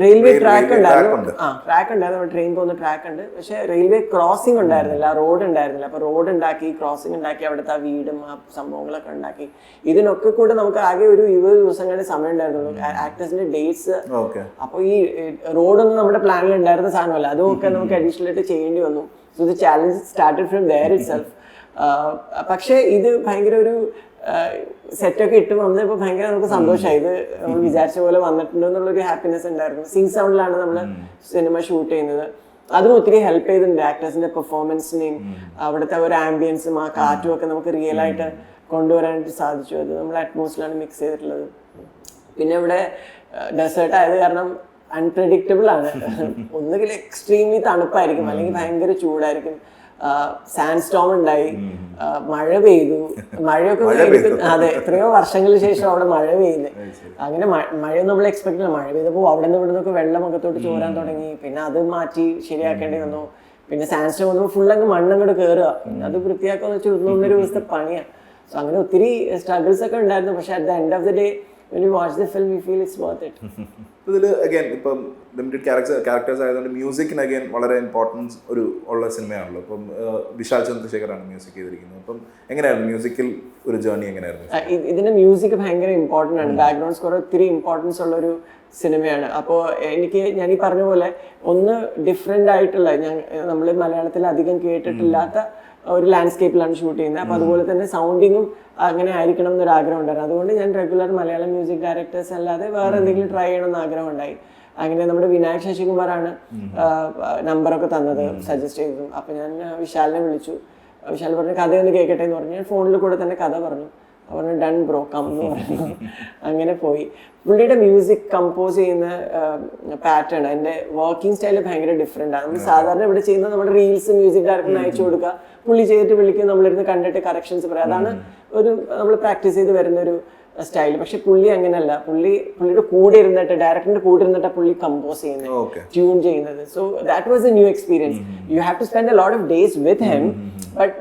റെയിൽവേ ട്രാക്ക് ഉണ്ടായിരുന്നു. ട്രാക്ക് ഉണ്ടായിരുന്നു, ട്രെയിൻ പോകുന്ന ട്രാക്ക് ഉണ്ട്. പക്ഷെ റെയിൽവേ ക്രോസിംഗ് ഉണ്ടായിരുന്നില്ല, റോഡ് ഉണ്ടായിരുന്നില്ല. അപ്പോൾ റോഡ് ഉണ്ടാക്കി, ക്രോസിംഗ് ഉണ്ടാക്കി, അവിടുത്തെ ആ വീടും ആ സംഭവങ്ങളൊക്കെ ഉണ്ടാക്കി. ഇതിനൊക്കെ കൂടെ നമുക്ക് ആകെ ഒരു 20 ദിവസങ്ങളുടെ സമയം ഉണ്ടായിരുന്നുള്ളൂ, ആക്ടേഴ്സിന്റെ ഡേറ്റ്സ്. അപ്പോൾ ഈ റോഡൊന്നും നമ്മുടെ പ്ലാനിൽ ഉണ്ടായിരുന്ന സാധനമല്ല, അതുമൊക്കെ നമുക്ക് അഡീഷണൽ ആയിട്ട് ചെയ്യേണ്ടി വന്നു. So the challenge started from there itself. പക്ഷേ ഇത് ഭയങ്കര ഒരു സെറ്റൊക്കെ ഇട്ട് വന്നപ്പോൾ ഭയങ്കര നമുക്ക് സന്തോഷമായി. ഇത് നമ്മൾ വിചാരിച്ച പോലെ വന്നിട്ടുണ്ട് എന്നുള്ളൊരു ഹാപ്പിനെസ് ഉണ്ടായിരുന്നു. സിംഗ് സൗണ്ടിലാണ് നമ്മൾ സിനിമ ഷൂട്ട് ചെയ്യുന്നത്. അതും ഒത്തിരി ഹെൽപ്പ് ചെയ്തിട്ടുണ്ട്. ആക്ടേഴ്സിന്റെ പെർഫോമൻസിനെയും അവിടുത്തെ ഒരു ആംബിയൻസും ആ കാറ്റും ഒക്കെ നമുക്ക് റിയൽ ആയിട്ട് കൊണ്ടുവരാനായിട്ട് സാധിച്ചു. അത് നമ്മൾ അറ്റ്മോസ്ഫിയറിലാണ് മിക്സ് ചെയ്തിട്ടുള്ളത്. പിന്നെ ഇവിടെ ഡെസേർട്ട് ആയത് കാരണം അൺപ്രഡിക്റ്റബിൾ ആണ്. ഒന്നുകിൽ എക്സ്ട്രീംലി തണുപ്പായിരിക്കും, അല്ലെങ്കിൽ ഭയങ്കര ചൂടായിരിക്കും. സാൻഡ് സ്റ്റോം ഉണ്ടായി, മഴ പെയ്തു. മഴയൊക്കെ അതെ, എത്രയോ വർഷങ്ങൾക്ക് ശേഷം അവിടെ മഴ പെയ്യുന്നത്. അങ്ങനെ മഴയൊന്നും നമ്മൾ എക്സ്പെക്ട് ചെയ്യില്ല. മഴ പെയ്തപ്പോൾ അവിടെ നിന്ന് ഇവിടെ നിന്നൊക്കെ വെള്ളം അകത്തോട്ട് ചോരാൻ തുടങ്ങി. പിന്നെ അത് മാറ്റി ശരിയാക്കേണ്ടി വന്നു. പിന്നെ സാൻഡ് സ്റ്റോം വന്നപ്പോൾ ഫുൾ അങ്ങ് മണ്ണങ്ങോട്ട് കയറുക. പിന്നെ അത് വൃത്തിയാക്കാന്ന് വെച്ചാൽ 1.5 ദിവസത്തെ പണിയാണ്. സോ അങ്ങനെ ഒത്തിരി സ്ട്രഗിൾസ് ഒക്കെ ഉണ്ടായിരുന്നു. പക്ഷെ at the end of the day when we watch the film we feel it's worth it. ഇതിൽ അഗൈൻ ഇപ്പം ലിമിറ്റഡ് ക്യാരക്ടേഴ്സ് ആയതുകൊണ്ട് മ്യൂസിക്കിന് അഗൈൻ വളരെ ഇമ്പോർട്ടൻസ് ഉള്ള സിനിമയാണല്ലോ. അപ്പം വിശാൽ ചന്ദ്രശേഖറാണ് മ്യൂസിക് ചെയ്തിരിക്കുന്നത്. അപ്പം എങ്ങനെയായിരുന്നു മ്യൂസിക്കൽ ഒരു ജേർണി എങ്ങനെയായിരുന്നു? ഇതിന്റെ മ്യൂസിക് ഭയങ്കര ഇമ്പോർട്ടൻ്റ് ആണ്. ബാക്ക്ഗ്രൗണ്ട് സ്കോർ ഒത്തിരി ഇമ്പോർട്ടൻസ് ഉള്ളൊരു സിനിമയാണ്. അപ്പോൾ ഞാൻ ഈ പറഞ്ഞ പോലെ ഒന്ന് ഡിഫറെൻ്റ് ആയിട്ടുള്ള നമ്മൾ മലയാളത്തിൽ അധികം കേട്ടിട്ടില്ലാത്ത ഒരു ലാൻഡ്സ്കേപ്പിലാണ് ഷൂട്ട് ചെയ്യുന്നത്. അപ്പോൾ അതുപോലെ തന്നെ സൗണ്ടിങ്ങും അങ്ങനെ ആയിരിക്കണം എന്നൊരു ആഗ്രഹം ഉണ്ടായിരുന്നു. അതുകൊണ്ട് ഞാൻ റെഗുലർ മലയാളം മ്യൂസിക് ഡയറക്ടേഴ്സ് അല്ലാതെ വേറെ എന്തെങ്കിലും ട്രൈ ചെയ്യണമെന്ന് ആഗ്രഹം ഉണ്ടായി. അങ്ങനെ നമ്മുടെ വിനായക് ശശികുമാറാണ് നമ്പറൊക്കെ തന്നത്, സജസ്റ്റ് ചെയ്തതും. അപ്പോൾ ഞാൻ വിശാലിനെ വിളിച്ചു. വിശാൽ പറഞ്ഞു കഥയൊന്ന് കേൾക്കട്ടെ എന്ന് പറഞ്ഞു. ഞാൻ ഫോണിൽ കൂടെ തന്നെ കഥ പറഞ്ഞു. പറഞ്ഞു ഡൺ ബ്രോ കം എന്ന് പറഞ്ഞു. അങ്ങനെ പോയി. പുള്ളിയുടെ മ്യൂസിക് കമ്പോസ് ചെയ്യുന്ന പാറ്റേൺ, എൻ്റെ വർക്കിംഗ് സ്റ്റൈല് ഭയങ്കര ഡിഫറെൻ്റ് ആണ്. നമ്മൾ സാധാരണ ഇവിടെ ചെയ്യുന്നത് നമ്മുടെ റീൽസ് മ്യൂസിക് ഡയറക്ടറിന് അയച്ചു കൊടുക്കുക, പുള്ളി ചെയ്തിട്ട് വിളിക്കും, നമ്മളിരുന്ന് കണ്ടിട്ട് കറക്ഷൻസ് പറയാം. അതാണ് നമ്മൾ പ്രാക്ടീസ് ചെയ്ത് വരുന്നൊരു സ്റ്റൈൽ. പക്ഷെ പുള്ളി അങ്ങനെയല്ല. പുള്ളിയുടെ കൂടെ ഇരുന്നിട്ട്, ഡയറക്ടറിന്റെ കൂടെ ഇരുന്നിട്ട് പുള്ളി കമ്പോസ് ചെയ്യുന്നത്, ട്യൂൺ ചെയ്യുന്നത്. So that was a new experience. You have to spend a lot of days with him. But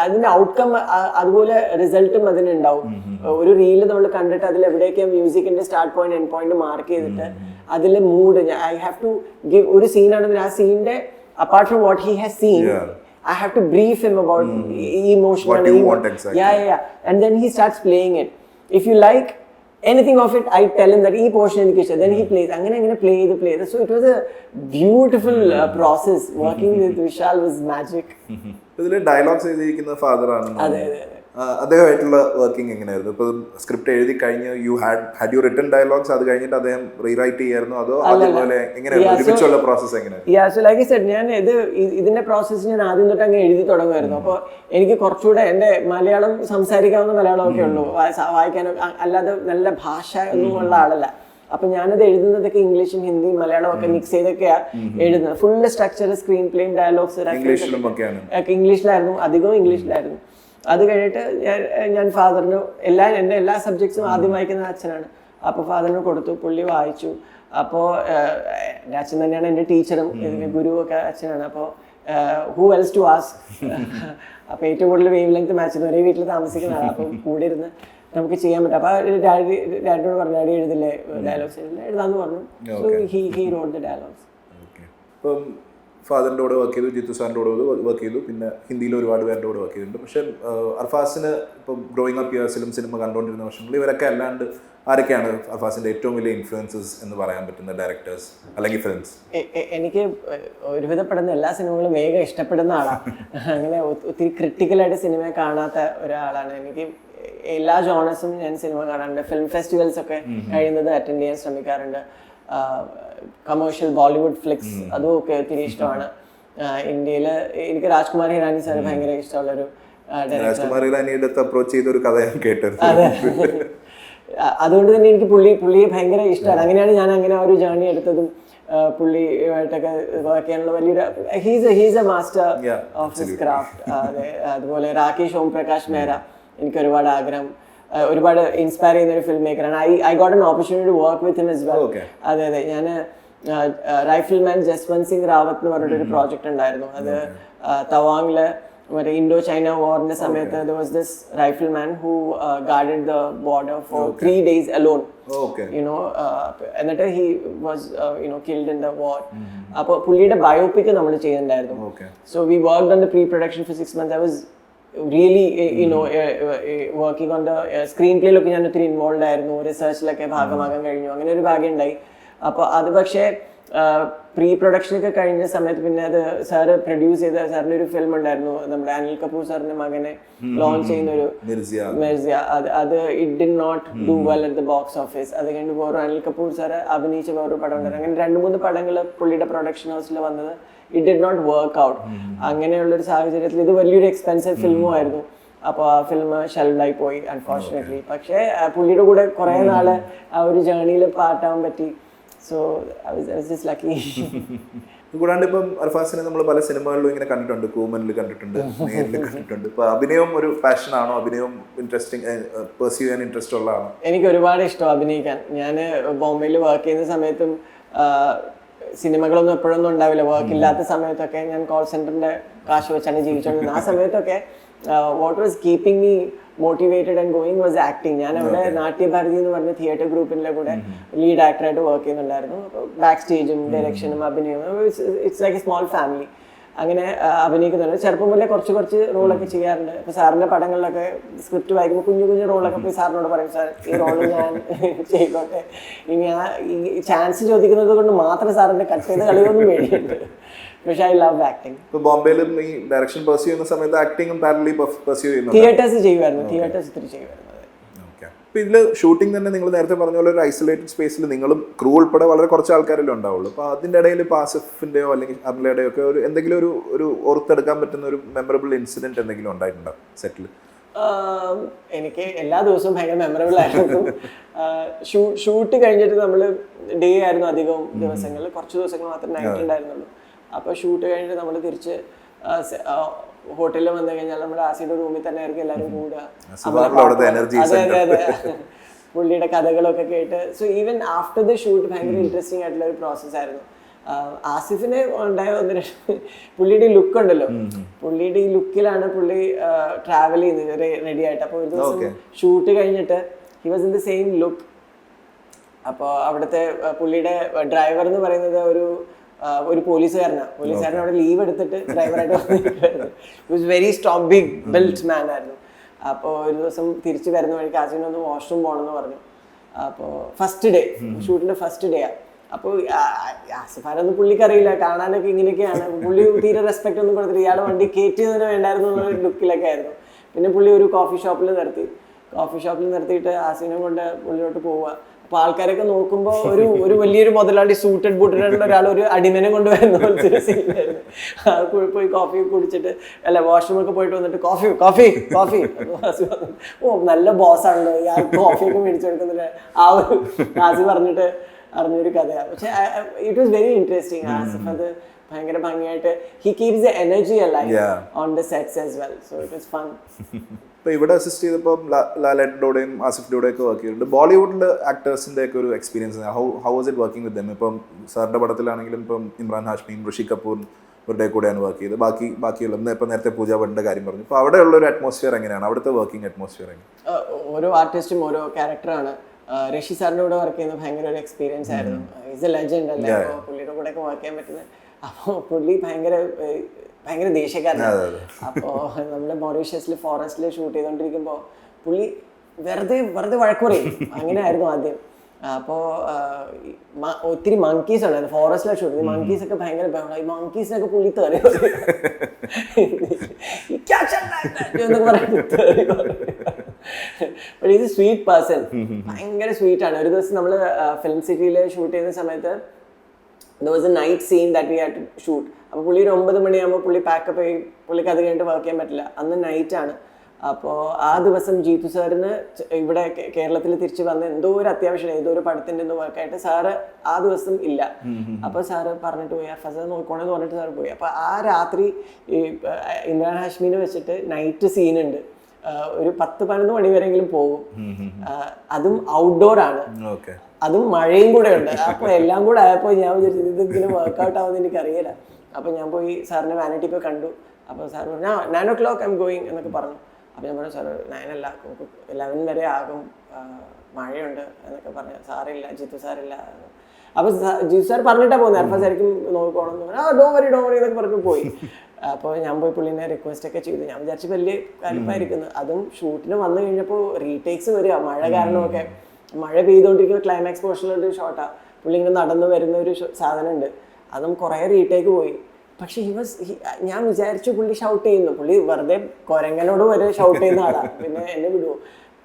അതിന്റെ ഔട്ട്കം അതുപോലെ റിസൾട്ടും അതിനുണ്ടാവും. ഒരു റീല് നമ്മൾ കണ്ടിട്ട് അതിൽ എവിടെയൊക്കെ മ്യൂസിക്കിന്റെ start point end point mark ചെയ്തിട്ട് അതിലെ mood I have to give. ഒരു സീനാണെങ്കിൽ ആ സീനിന്റെ apart from what he has seen, I have to brief him about emotion. What you want exactly. Yeah. And then he starts playing it. If you like anything of it, I tell him that ee portion eniki ishtam. Then he plays. Angane play. So it was a beautiful process. Working with Vishal was magic. ഇതിൽ ഡയലോഗ്സ് എഴുതിയിരിക്കുന്ന ഫാദർ ആണ്. അതെ. അദ്ദേഹമായിട്ടുള്ള വർക്കിംഗ് എങ്ങനെയായിരുന്നു? ഇപ്പൊ സ്ക്രിപ്റ്റ് എഴുതി കഴിഞ്ഞ് ഹാഡ് യു റിട്ടൺ ഡയലോഗ്സ്, അത് കഴിഞ്ഞിട്ട് അദ്ദേഹം റീറൈറ്റ് ചെയ്യായിരുന്നു, അതോ അതുപോലെ എങ്ങനെയായിരുന്നു ഒരുമിച്ചുള്ള പ്രോസസ് എങ്ങനെയായിരുന്നു? സോ ലൈക്ക് ഐ സെഡ്, ഞാൻ ഇതിന്റെ പ്രോസസ്സ് ഞാൻ ആദ്യം തൊട്ട് അങ്ങ് എഴുതി തുടങ്ങുമായിരുന്നു. അപ്പോൾ എനിക്ക് കുറച്ചുകൂടെ എൻ്റെ മലയാളം സംസാരിക്കാവുന്ന മലയാളമൊക്കെ ഉള്ളൂ, വായിക്കാനോ അല്ലാതെ നല്ല ഭാഷ ഒന്നും ഉള്ള ആളല്ല. അപ്പൊ ഞാനത് എഴുതുന്നതൊക്കെ ഇംഗ്ലീഷും ഹിന്ദിയും മലയാളവും ഒക്കെ മിക്സ് ചെയ്തൊക്കെയാണ് എഴുതുന്നത്. ഫുള്ള് സ്ട്രക്ചർ, സ്ക്രീൻ പ്ലേയും ഡയലോഗ്സ് ഒക്കെ ഇംഗ്ലീഷിലായിരുന്നു, അധികവും ഇംഗ്ലീഷിലായിരുന്നു. അത് കഴിഞ്ഞിട്ട് ഞാൻ ഫാദറിന് എൻ്റെ എല്ലാ സബ്ജക്ട്സും ആദ്യം വായിക്കുന്നത് അച്ഛനാണ്. അപ്പോൾ ഫാദറിന് കൊടുത്തു, പുള്ളി വായിച്ചു. അപ്പോൾ എൻ്റെ അച്ഛൻ തന്നെയാണ് എൻ്റെ ടീച്ചറും ഗുരുവൊക്കെ അച്ഛനാണ്. അപ്പോൾ ഹൂ എൽസ് ടു ആസ്ക്. അപ്പോൾ ഏറ്റവും കൂടുതൽ വേവ് ലെങ്ത് മാച്ച് ഒരേ വീട്ടിൽ താമസിക്കുന്നതാണ്. അപ്പം കൂടെ ഇരുന്ന് നമുക്ക് ചെയ്യാൻ പറ്റും. അപ്പോൾ ഡാഡിനോട് പറഞ്ഞു, ഡാഡി എഴുതില്ലേ ഡയലോഗ്സ് എഴുതാന്ന് പറഞ്ഞു. So he wrote the dialogues. ഇപ്പം ഫാദറിൻ്റെ കൂടെ വർക്ക് ചെയ്തു, ജിത്തു സാറിൻ്റെ കൂടെ വർക്ക് ചെയ്തു, പിന്നെ ഹിന്ദിയിൽ ഒരുപാട് പേരുടെ കൂടെ വർക്ക് ചെയ്തിട്ടുണ്ട്. പക്ഷേ അർഫാസിന് ഇപ്പം ഗ്രോയിങ് അപ്പ് ഇയേഴ്സിലും സിനിമ കണ്ടുകൊണ്ടിരുന്ന വർഷങ്ങളിൽ ഇവരൊക്കെ അല്ലാണ്ട് ആരൊക്കെയാണ് അർഫാസിൻ്റെ ഏറ്റവും വലിയ ഇൻഫ്ലുവൻസസ് എന്ന് പറയാൻ പറ്റുന്ന ഡയറക്ടേഴ്സ് അല്ലെങ്കിൽ ഫിലിംസ്? എനിക്ക് ഒരുവിധപ്പെടുന്ന എല്ലാ സിനിമകളും വേഗം ഇഷ്ടപ്പെടുന്ന ആളാണ്. അങ്ങനെ ഒത്തിരി ക്രിട്ടിക്കലായിട്ട് സിനിമയെ കാണാത്ത ഒരാളാണ്. എനിക്ക് എല്ലാ ജോണേഴ്സും ഞാൻ സിനിമ കാണാറുണ്ട്. ഫിലിം ഫെസ്റ്റിവൽസ് ഒക്കെ കഴിയുന്നത് അറ്റൻഡ് ചെയ്യാൻ ശ്രമിക്കാറുണ്ട്. കമേഴ്ഷ്യൽ ബോളിവുഡ് ഫ്ലിക്സ് അതും ഒക്കെ ഒത്തിരി ഇഷ്ടമാണ്. ഇന്ത്യയിൽ എനിക്ക് രാജ്കുമാർ ഹിറാനി സാർ ഭയങ്കര ഇഷ്ടമുള്ളൊരു രാജ്കുമാർ ഹിറാനിയുടെ അപ്രോച്ച് ചെയ്ത ഒരു കഥ ഞാൻ കേട്ടത്. അതെ, അതുകൊണ്ട് തന്നെ എനിക്ക് പുള്ളിയെ ഭയങ്കര ഇഷ്ടമാണ്. അങ്ങനെയാണ് ഞാൻ അങ്ങനെ ഒരു ജേർണി എടുത്തതും. പുള്ളിയുമായിട്ടൊക്കെ വർക്ക് ചെയ്യാനുള്ള വലിയൊരു he's A master of his craft. അതെ, അതുപോലെ രാകേഷ് ഓം പ്രകാശ് മെഹ്റ എനിക്ക് ഒരുപാട് ആഗ്രഹം, ഒരുപാട് ഇൻസ്പയർ ചെയ്യുന്ന ഒരു ഫിലിം മേക്കറാണ്. I got an opportunity to work with him as well. അതെ, ഞാൻ റൈഫിൾമാൻ ജസ്വന്ത് സിംഗ് റാവത്ത് എന്ന് പറഞ്ഞിട്ടൊരു പ്രോജക്റ്റ് ഉണ്ടായിരുന്നു. അത് തവാങ്ങില് മറ്റേ ഇൻഡോ ചൈന വാറിന്റെ സമയത്ത് there was this rifleman who guarded the border for 3 days alone. എന്നിട്ട് he was killed in the war. അപ്പോൾ പുള്ളിയുടെ ബയോപിക് നമ്മൾ ചെയ്യുന്നുണ്ടായിരുന്നു. So we worked on the pre-production for 6 months. I was really working on the screenplay-ലൊക്കെ ഞാൻ ഒത്തിരി ഇൻവോൾവ് ആയിരുന്നു. റിസർച്ചിലൊക്കെ ഭാഗമാകാൻ കഴിഞ്ഞു. അങ്ങനെ ഒരു ഭാഗ്യം ഉണ്ടായി. അപ്പോൾ അത് പക്ഷേ പ്രീ പ്രൊഡക്ഷനൊക്കെ കഴിഞ്ഞ സമയത്ത് പിന്നെ അത് സാറ് പ്രൊഡ്യൂസ് ചെയ്ത സാറിൻ്റെ ഒരു ഫിലിം ഉണ്ടായിരുന്നു, നമ്മുടെ അനിൽ കപൂർ സാറിന്റെ മകനെ ലോഞ്ച് ചെയ്യുന്ന ഒരു മിർസിയ. അത് it did not do well at the box office. അത് കഴിഞ്ഞ് വേറെ അനിൽ കപൂർ സാറ് അഭിനയിച്ച വേറൊരു പടം ഉണ്ടായിരുന്നു. അങ്ങനെ 2-3 പടങ്ങൾ പുള്ളിയുടെ പ്രൊഡക്ഷൻ ഹൗസിൽ വന്നത് it did not work out. അങ്ങനെയുള്ളൊരു സാഹചര്യത്തിൽ ഇത് വലിയൊരു എക്സ്പെൻസീവ് ഫിലിമും ആയിരുന്നു. അപ്പോൾ ആ ഫിലിം ഷെൽഡായി പോയി അൺഫോർച്ചുനേറ്റ്ലി. പക്ഷേ പുള്ളിയുടെ കൂടെ കുറേ നാള് ആ ഒരു ജേർണിയിൽ പാട്ടാൻ പറ്റി. So I was just lucky. കൂടാണ്ട് ഇപ്പം അർഫാസിനെ നമ്മൾ പല സിനിമകളിലും ഇങ്ങനെ കണ്ടിട്ടുണ്ട്, കൂമനിൽ കണ്ടിട്ടുണ്ട്, നേരിൽ കണ്ടിട്ടുണ്ട്. ഇപ്പൊ അഭിനയം ഒരു പാഷൻ ആണോ? അഭിനയം പെർസ്യൂ ചെയ്യാൻ ഇൻട്രസ്റ്റ് ഉള്ളതാണോ? എനിക്ക് ഒരുപാട് ഇഷ്ടം അഭിനയിക്കാൻ. ഞാൻ ബോംബെയിൽ വർക്ക് ചെയ്യുന്ന സമയത്തും സിനിമകളൊന്നും എപ്പോഴൊന്നും ഉണ്ടാവില്ല. വർക്ക് ഇല്ലാത്ത സമയത്തൊക്കെ ഞാൻ കോൾ സെന്ററിന്റെ കാശ് വെച്ചാണ് ജീവിച്ചോണ്ടിരുന്നത്. ആ സമയത്തൊക്കെ what was keeping me motivated and going was acting. ഞാൻ അവിടെ നാട്യഭാരതി എന്ന് പറഞ്ഞ തിയേറ്റർ ഗ്രൂപ്പിൻ്റെ കൂടെ ലീഡ് ആക്ടറായിട്ട് വർക്ക് ചെയ്യുന്നുണ്ടായിരുന്നു. ബാക്ക് സ്റ്റേജും ഡയറക്ഷനും അഭിനയവും it's like a small family. അങ്ങനെ അഭിനയിക്കുന്നുണ്ട്. ചെറുപ്പം മുതലേ കുറച്ച് റോളൊക്കെ ചെയ്യാറുണ്ട്. ഇപ്പോൾ സാറിൻ്റെ പടങ്ങളിലൊക്കെ സ്ക്രിപ്റ്റ് വായിക്കുമ്പോൾ കുഞ്ഞു റോളൊക്കെ പോയി സാറിനോട് പറയും, സാർ ഈ റോള് ഞാൻ ചെയ്തോട്ടെ, ഇനി ഈ ചാൻസ് ചോദിക്കുന്നത് കൊണ്ട് മാത്രം സാറിൻ്റെ കട്ട് ചെയ്ത് കളിയൊന്നും വേണ്ടിയുണ്ട്. പക്ഷേ ഐ ലവ് ആക്ടിങ്. ഇപ്പോൾ ബോംബെയിലും ഈ ഡയറക്ഷൻ പെർസ്യൂ ചെയ്യുന്ന സമയത്ത് ആക്ടിങ്ങും പാരലി പെർസ്യൂ ചെയ്യുന്നു. തിയേറ്റേഴ്സ് ചെയ്യുമായിരുന്നു, തിയേറ്റേഴ്സ് ഇത്തിരി ചെയ്യുമായിരുന്നു. അപ്പോൾ ഇതിൽ ഷൂട്ടിംഗ് തന്നെ നിങ്ങൾ നേരത്തെ പറഞ്ഞ പോലെ ഒരു ഐസൊലേറ്റഡ് സ്പേസിൽ നിങ്ങളും ക്രൂ ഉൾപ്പെടെ വളരെ കുറച്ച് ആൾക്കാരല്ലേ ഉണ്ടാവുള്ളൂ. അപ്പോൾ അതിൻ്റെ ഇടയിൽ ഇപ്പോൾ ആസിഫിൻ്റെയോ അല്ലെങ്കിൽ അർലയുടെയോ ഒക്കെ എന്തെങ്കിലും ഒരു ഓർത്തെടുക്കാൻ പറ്റുന്ന ഒരു മെമ്മറബിൾ ഇൻസിഡൻറ്റ് എന്തെങ്കിലും ഉണ്ടായിട്ടുണ്ടോ സെറ്റിൽ? എനിക്ക് എല്ലാ ദിവസവും ഭയങ്കര മെമ്മറബിൾ ആയിരുന്നു. ഷൂട്ട് കഴിഞ്ഞിട്ട് നമ്മൾ ഡേ ആയിരുന്നു അധികവും ദിവസങ്ങളിൽ, കുറച്ച് ദിവസങ്ങൾ മാത്രമേ നൈറ്റ് ഉണ്ടായിരുന്നുള്ളൂ. അപ്പോൾ ഷൂട്ട് കഴിഞ്ഞിട്ട് നമ്മൾ തിരിച്ച് ഹോട്ടലിൽ വന്നു കഴിഞ്ഞാൽ നമ്മുടെ ആസിയുടെ റൂമിൽ തന്നെ ആയിരിക്കും എല്ലാവരും കൂടുക. അതെ, പുള്ളിയുടെ കഥകളൊക്കെ കേട്ട്. So even after the shoot ഭയങ്കര ഇൻട്രസ്റ്റിംഗ് ആയിട്ടുള്ള ഒരു പ്രോസസ് ആയിരുന്നു. ആസിഫിന് ഉണ്ടായ പുള്ളിയുടെ ഈ ലുക്ക് ഉണ്ടല്ലോ, പുള്ളിയുടെ ഈ ലുക്കിലാണ് പുള്ളി ട്രാവൽ ചെയ്യുന്നത് റെഡി ആയിട്ട്. അപ്പോൾ ഒരു ദിവസം ഷൂട്ട് കഴിഞ്ഞിട്ട് he was in the same look. അപ്പോൾ അവിടുത്തെ പുള്ളിയുടെ ഡ്രൈവർ എന്ന് പറയുന്നത് ഒരു പോലീസുകാരൻ അവിടെ ലീവ് എടുത്തിട്ട് ഡ്രൈവറായിട്ട് വന്നിരിക്കുകയായിരുന്നു. Was very strong, big built man ആയിരുന്നു. അപ്പോൾ ഒരു ദിവസം തിരിച്ച് വരുന്ന വഴിക്ക് ആസിനൊന്ന് വാഷ്റൂം പോകണമെന്ന് പറഞ്ഞു. അപ്പോൾ ഷൂട്ടിൻ്റെ ഫസ്റ്റ് ഡേ ആണ്. അപ്പോൾ ആസിഫാനൊന്നും പുള്ളിക്കറിയില്ല, കാണാനൊക്കെ ഇങ്ങനെയൊക്കെയാണ്. പുള്ളി തീരെ റെസ്പെക്റ്റ് ഒന്നും കൊടുത്തില്ല. ഇയാളെ വണ്ടി കയറ്റിയതിന് വേണ്ടായിരുന്നു എന്നുള്ള ലുക്കിലൊക്കെ ആയിരുന്നു. പിന്നെ പുള്ളി ഒരു കോഫി ഷോപ്പിൽ നിർത്തിയിട്ട് ആസിനെ കൊണ്ട് പുള്ളിയോട്ട് പോവുക. അപ്പോൾ ആൾക്കാരൊക്കെ നോക്കുമ്പോൾ ഒരു വലിയൊരു മുതലാളി സൂട്ടഡ് ബൂട്ടഡായിട്ടുള്ള ഒരാൾ ഒരു അടിമനെ കൊണ്ടുവരുന്ന പോലത്തെ ഒരു സീനായിരുന്നു. ആൾ പോയി കോഫി കുടിച്ചിട്ട് വാഷ്റൂമൊക്കെ പോയിട്ട് വന്നിട്ട് കോഫി നല്ല ബോസാണല്ലോ ഇയാൾ കോഫിയൊക്കെ മേടിച്ചു കൊടുക്കുന്നില്ല. ആ ഒരു ആസി അറിഞ്ഞൊരു കഥയാണ്. പക്ഷെ it was very interesting. Asif അത് ഭയങ്കര ഭംഗിയായിട്ട് he keeps the energy alive on the sets as well. So it was fun. ഇപ്പോൾ ഇവിടെ അസിസ്റ്റ് ചെയ്തപ്പോൾ ലാലേട്ടൻ്റെയും ആസിഫിൻ്റെയും ഒക്കെ വർക്ക് ചെയ്തിട്ടുണ്ട്. ബോളിവുഡിലെ ആക്ടേഴ്സിൻ്റെ ഒക്കെ ഒരു experience how was it working with dum? ഇപ്പം സാറിൻ്റെ പടത്തിലാണെങ്കിലും ഇപ്പം ഇമ്രാൻ ഹാഷ്മിയും ഋഷി കപൂർ ഇവരുടെ കൂടെയാണ് വർക്ക് ചെയ്തത്. ബാക്കിയുള്ള ഇപ്പം നേരത്തെ പൂജ ഭട്ടിൻ്റെ കാര്യം പറഞ്ഞു. അപ്പോൾ അവിടെയുള്ള ഒരു അറ്റ്മോസ്ഫിയർ എങ്ങനെയാണ്? അവിടുത്തെ വർക്കിംഗ് അറ്റ്മോസ്ഫിയർ എങ്ങനെയാണ്? ഓരോ ആർട്ടിസ്റ്റും ഓരോ ക്യാരക്ടറാണ്. ഋഷി സാറിൻ്റെ കൂടെ വർക്ക് ചെയ്യുന്നത് ഭയങ്കര ഒരു എക്സ്പീരിയൻസ് ആയിരുന്നു. ഈസ് എ ലെജൻഡ് അല്ലേ, അപ്പോൾ പുള്ളിയുടെ കൂടെ ഒക്കെ വർക്ക് ചെയ്യാൻ പറ്റുന്നത്. അപ്പോൾ പുള്ളി ഭയങ്കര ദേഷ്യക്കാരനാണ്. അപ്പോൾ നമ്മുടെ മൊറീഷ്യസിൽ ഫോറസ്റ്റിൽ ഷൂട്ട് ചെയ്തുകൊണ്ടിരിക്കുമ്പോൾ പുള്ളി വെറുതെ വഴക്ക് പറയും. അങ്ങനെയായിരുന്നു ആദ്യം. അപ്പോൾ ഒത്തിരി മങ്കീസ് ഉണ്ടായിരുന്നു ഫോറസ്റ്റിലെ ഷൂട്ട്. ഈ മങ്കീസ് ഒക്കെ ഭയങ്കര ബഹളം. ഈ മങ്കീസിനൊക്കെ പുള്ളി തെറി എന്നൊക്കെ പറയുന്നത്. ഈസ് എ സ്വീറ്റ് പേഴ്സൺ, ഭയങ്കര സ്വീറ്റ് ആണ്. ഒരു ദിവസം നമ്മൾ ഫിലിം സിറ്റിയിൽ ഷൂട്ട് ചെയ്യുന്ന സമയത്ത് there was a night scene that we had to shoot. അപ്പോൾ പുള്ളി ഒരു 9 മണിയാകുമ്പോൾ പുള്ളി പാക്കപ്പ് ചെയ്യും. പുള്ളിക്ക് അത് കഴിഞ്ഞിട്ട് വർക്ക് ചെയ്യാൻ പറ്റില്ല. അന്ന് നൈറ്റാണ്. അപ്പോൾ ആ ദിവസം ജീത്തു സാറിന് ഇവിടെ കേരളത്തിൽ തിരിച്ച് വന്ന് എന്തോ ഒരു അത്യാവശ്യം ഏതോ ഒരു പടത്തിൻ്റെ എന്തോ വർക്കായിട്ട് സാറ് ആ ദിവസം ഇല്ല. അപ്പോൾ സാറ് പറഞ്ഞിട്ട് പോയി, ഫസൽ നോക്കണമെന്ന് പറഞ്ഞിട്ട് സാറ് പോയി. അപ്പോൾ ആ രാത്രി ഈ ഇമ്രാൻ ഹാഷ്മിനെ വെച്ചിട്ട് നൈറ്റ് സീനുണ്ട്. ഒരു 10-11 മണി വരെയെങ്കിലും പോകും. അതും ഔട്ട്ഡോർ ആണ്, അതും മഴയും കൂടെ ഉണ്ട്. അപ്പോൾ എല്ലാം കൂടെ ആയപ്പോൾ ഞാൻ വിചാരിച്ചത് ഇതിങ്ങനെ വർക്കൗട്ട് ആവുമെന്ന് എനിക്കറിയില്ല. അപ്പോൾ ഞാൻ പോയി സാറിനെ വാനിറ്റി പോയി കണ്ടു. അപ്പോൾ സാർ പറഞ്ഞു 9 o'clock I'm going എന്നൊക്കെ പറഞ്ഞു. അപ്പോൾ ഞാൻ പറഞ്ഞു സാർ 9 അല്ല, 11 വരെ ആകും, മഴയുണ്ട് എന്നൊക്കെ പറഞ്ഞു. സാറില്ല, ജിത്തു സാറില്ല. അപ്പോൾ ജിത്തു സാർ പറഞ്ഞിട്ടാണ് പോകുന്നത്. അർഫാസായിരിക്കും നോക്കണം എന്ന് പറഞ്ഞു. ഡോ വരി എന്നൊക്കെ പറഞ്ഞു പോയി. അപ്പോൾ ഞാൻ പോയി പുള്ളിനെ റിക്വസ്റ്റ് ഒക്കെ ചെയ്തു. ഞാൻ വിചാരിച്ചു വലിയ കാര്യമായിരിക്കുന്നു. അതും ഷൂട്ടിന് വന്നു കഴിഞ്ഞപ്പോൾ റീടേക്സ് വരിക, മഴ കാരണമൊക്കെ. മഴ പെയ്തുകൊണ്ടിരിക്കുന്ന ക്ലൈമാക്സ് പോർഷനിലൊരു ഷോട്ടാണ്. പുള്ളി ഇങ്ങനെ നടന്നു വരുന്ന ഒരു സാധനമുണ്ട്. അതും കുറേ റീടേക്ക് പോയി. പക്ഷെ ഞാൻ വിചാരിച്ചു പുള്ളി ഷൗട്ട് ചെയ്യുന്നു. പുള്ളി വെറുതെ കൊരങ്ങനോട് വരെ ഷൗട്ട് ചെയ്യുന്ന ആളാണ്, പിന്നെ എന്നെ വിടുവോ.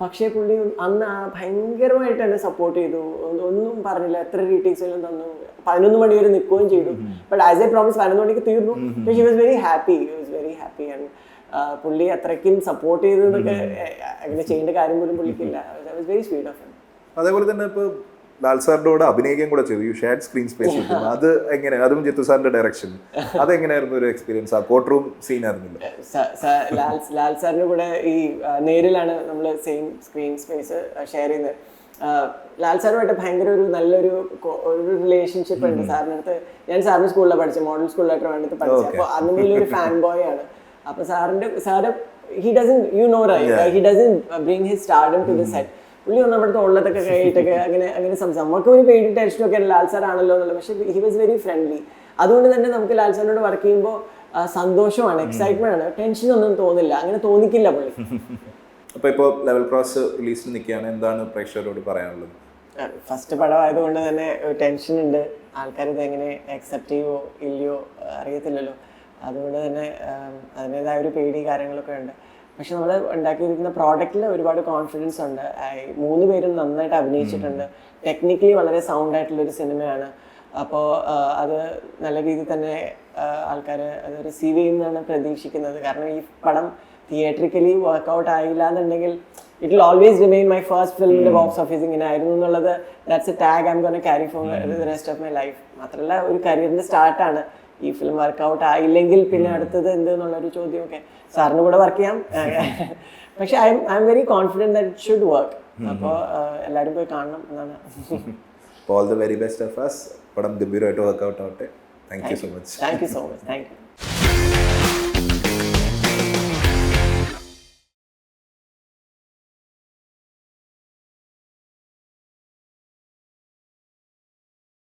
പക്ഷേ പുള്ളി അന്ന് ഭയങ്കരമായിട്ട് എന്നെ സപ്പോർട്ട് ചെയ്തു. ഒന്നും പറഞ്ഞില്ല, എത്ര റീടേക്സ് എല്ലാം തന്നു. 11 മണി വരെ നിൽക്കുകയും ചെയ്തു. ബട്ട് ആസ് എ പ്രോമിസ് 11 മണിക്ക് തീർന്നു. He was very happy. And പുള്ളി അത്രയ്ക്കും സപ്പോർട്ട് ചെയ്തതൊക്കെ അങ്ങനെ ചെയ്യേണ്ട കാര്യം പോലും പുള്ളിക്കില്ല. Was very sweet of him. അതേപോലെ തന്നെ ഇപ്പോൾ ലാൽ സാറിന്റെ കൂടെ അഭിനയിക്കാൻ കൂടെ ചെയ്തു. Shared screen space. അത് എങ്ങനെ? അതും ജിത്തു സാറിന്റെ ഡയറക്ഷൻ അതെങ്ങനെയായിരുന്നു ഒരു എക്സ്പീരിയൻസ്? ആ കോർട്ട് റൂം സീൻ ആയിരുന്നില്ല? ലാൽ സാറിന്റെ കൂടെ ഈ നേരിലാണ് നമ്മൾ സെയിം സ്ക്രീൻ സ്പേസ് ഷെയർ ചെയ്യുന്നത്. ലാൽ സാറുമായിട്ട് ഭയങ്കര ഒരു നല്ലൊരു റിലേഷൻഷിപ്പ് ഉണ്ട്. സാറിൻ്റെ അടുത്ത് ഞാൻ സാറിൻ്റെ സ്കൂളിലാണ് പഠിച്ചത്, മോഡൽ സ്കൂളിലൊക്കെ വേണ്ടത് പഠിച്ചത്. അപ്പോൾ അന്ന് വലിയൊരു ഫാൻ ബോയ് ആണ്. അപ്പോൾ sir he doesn't, you know, right? He doesn't bring his stardom to the set. പുള്ളി ഒന്ന് നമ്മുടെ തോളിലത്തൊക്കെ കഴിയിട്ടൊക്കെ അങ്ങനെ സംസാരം നമുക്ക് ഒരു പേടി ടെൻഷനൊക്കെ ലാൽ സാർ ആണല്ലോ എന്നുള്ളത്. പക്ഷേ ഹി വാസ് വെരി ഫ്രണ്ട്ലി. അതുകൊണ്ട് തന്നെ നമുക്ക് ലാൽ സാറിനോട് വർക്ക് ചെയ്യുമ്പോൾ സന്തോഷമാണ്, എക്സൈറ്റ്മെന്റ് ആണ്, ടെൻഷൻ ഒന്നും തോന്നില്ല, അങ്ങനെ തോന്നിക്കില്ല പുള്ളി. അപ്പോൾ ഇപ്പോൾ ലെവൽ ക്രോസ് റിലീസിൽ നിൽക്കുകയാണ്, എന്താണ് പ്രേക്ഷകരോട് പറയാനുള്ളത്? ഫസ്റ്റ് പടമായതുകൊണ്ട് തന്നെ ടെൻഷൻ ഉണ്ട്, ആൾക്കാർ ഇത് എങ്ങനെ അക്സെപ്റ്റ് ചെയ്യുമോ ഇല്ലയോ അറിയത്തില്ലല്ലോ. അതുകൊണ്ട് തന്നെ അതിൻ്റെതായ ഒരു പേടി കാര്യങ്ങളൊക്കെ ഉണ്ട്. പക്ഷെ നമ്മൾ ഉണ്ടാക്കിയിരിക്കുന്ന പ്രോഡക്റ്റിൽ ഒരുപാട് കോൺഫിഡൻസ് ഉണ്ട്. 3 പേരും നന്നായിട്ട് അഭിനയിച്ചിട്ടുണ്ട്. ടെക്നിക്കലി വളരെ സൗണ്ട് ആയിട്ടുള്ളൊരു സിനിമയാണ്. അപ്പോൾ അത് നല്ല രീതിയിൽ തന്നെ ആൾക്കാർ അത് റിസീവ് ചെയ്യുന്നതാണ് പ്രതീക്ഷിക്കുന്നത്. കാരണം ഈ പടം തിയേറ്ററിക്കലി വർക്കൗട്ട് ആയില്ല എന്നുണ്ടെങ്കിൽ it will always remain my first ഫിലിമിൻ്റെ ബോക്സ് ഓഫീസ് ഇങ്ങനെ ആയിരുന്നു എന്നുള്ളത്. That's a tag I'm gonna carry for the rest of my life. മാത്രമല്ല ഒരു കരിയറിൻ്റെ സ്റ്റാർട്ടാണ്. ഈ ഫിലിം വർക്കൗട്ട് ആയില്ലെങ്കിൽ പിന്നെ അടുത്തത് എന്ത് എന്നുള്ളൊരു ചോദ്യമൊക്കെ. സാറിന് കൂടെ വർക്ക് ചെയ്യാം. പക്ഷെ I am very confident that it should work. അപ്പോൾ എല്ലാവരും പോയി കാണണം എന്നാണ്. All the very best of us. പടം ഗംഭീരമായിട്ട് വർക്കൗട്ട് ആവട്ടെ. Thank you so much. Thank you so much. Thank U.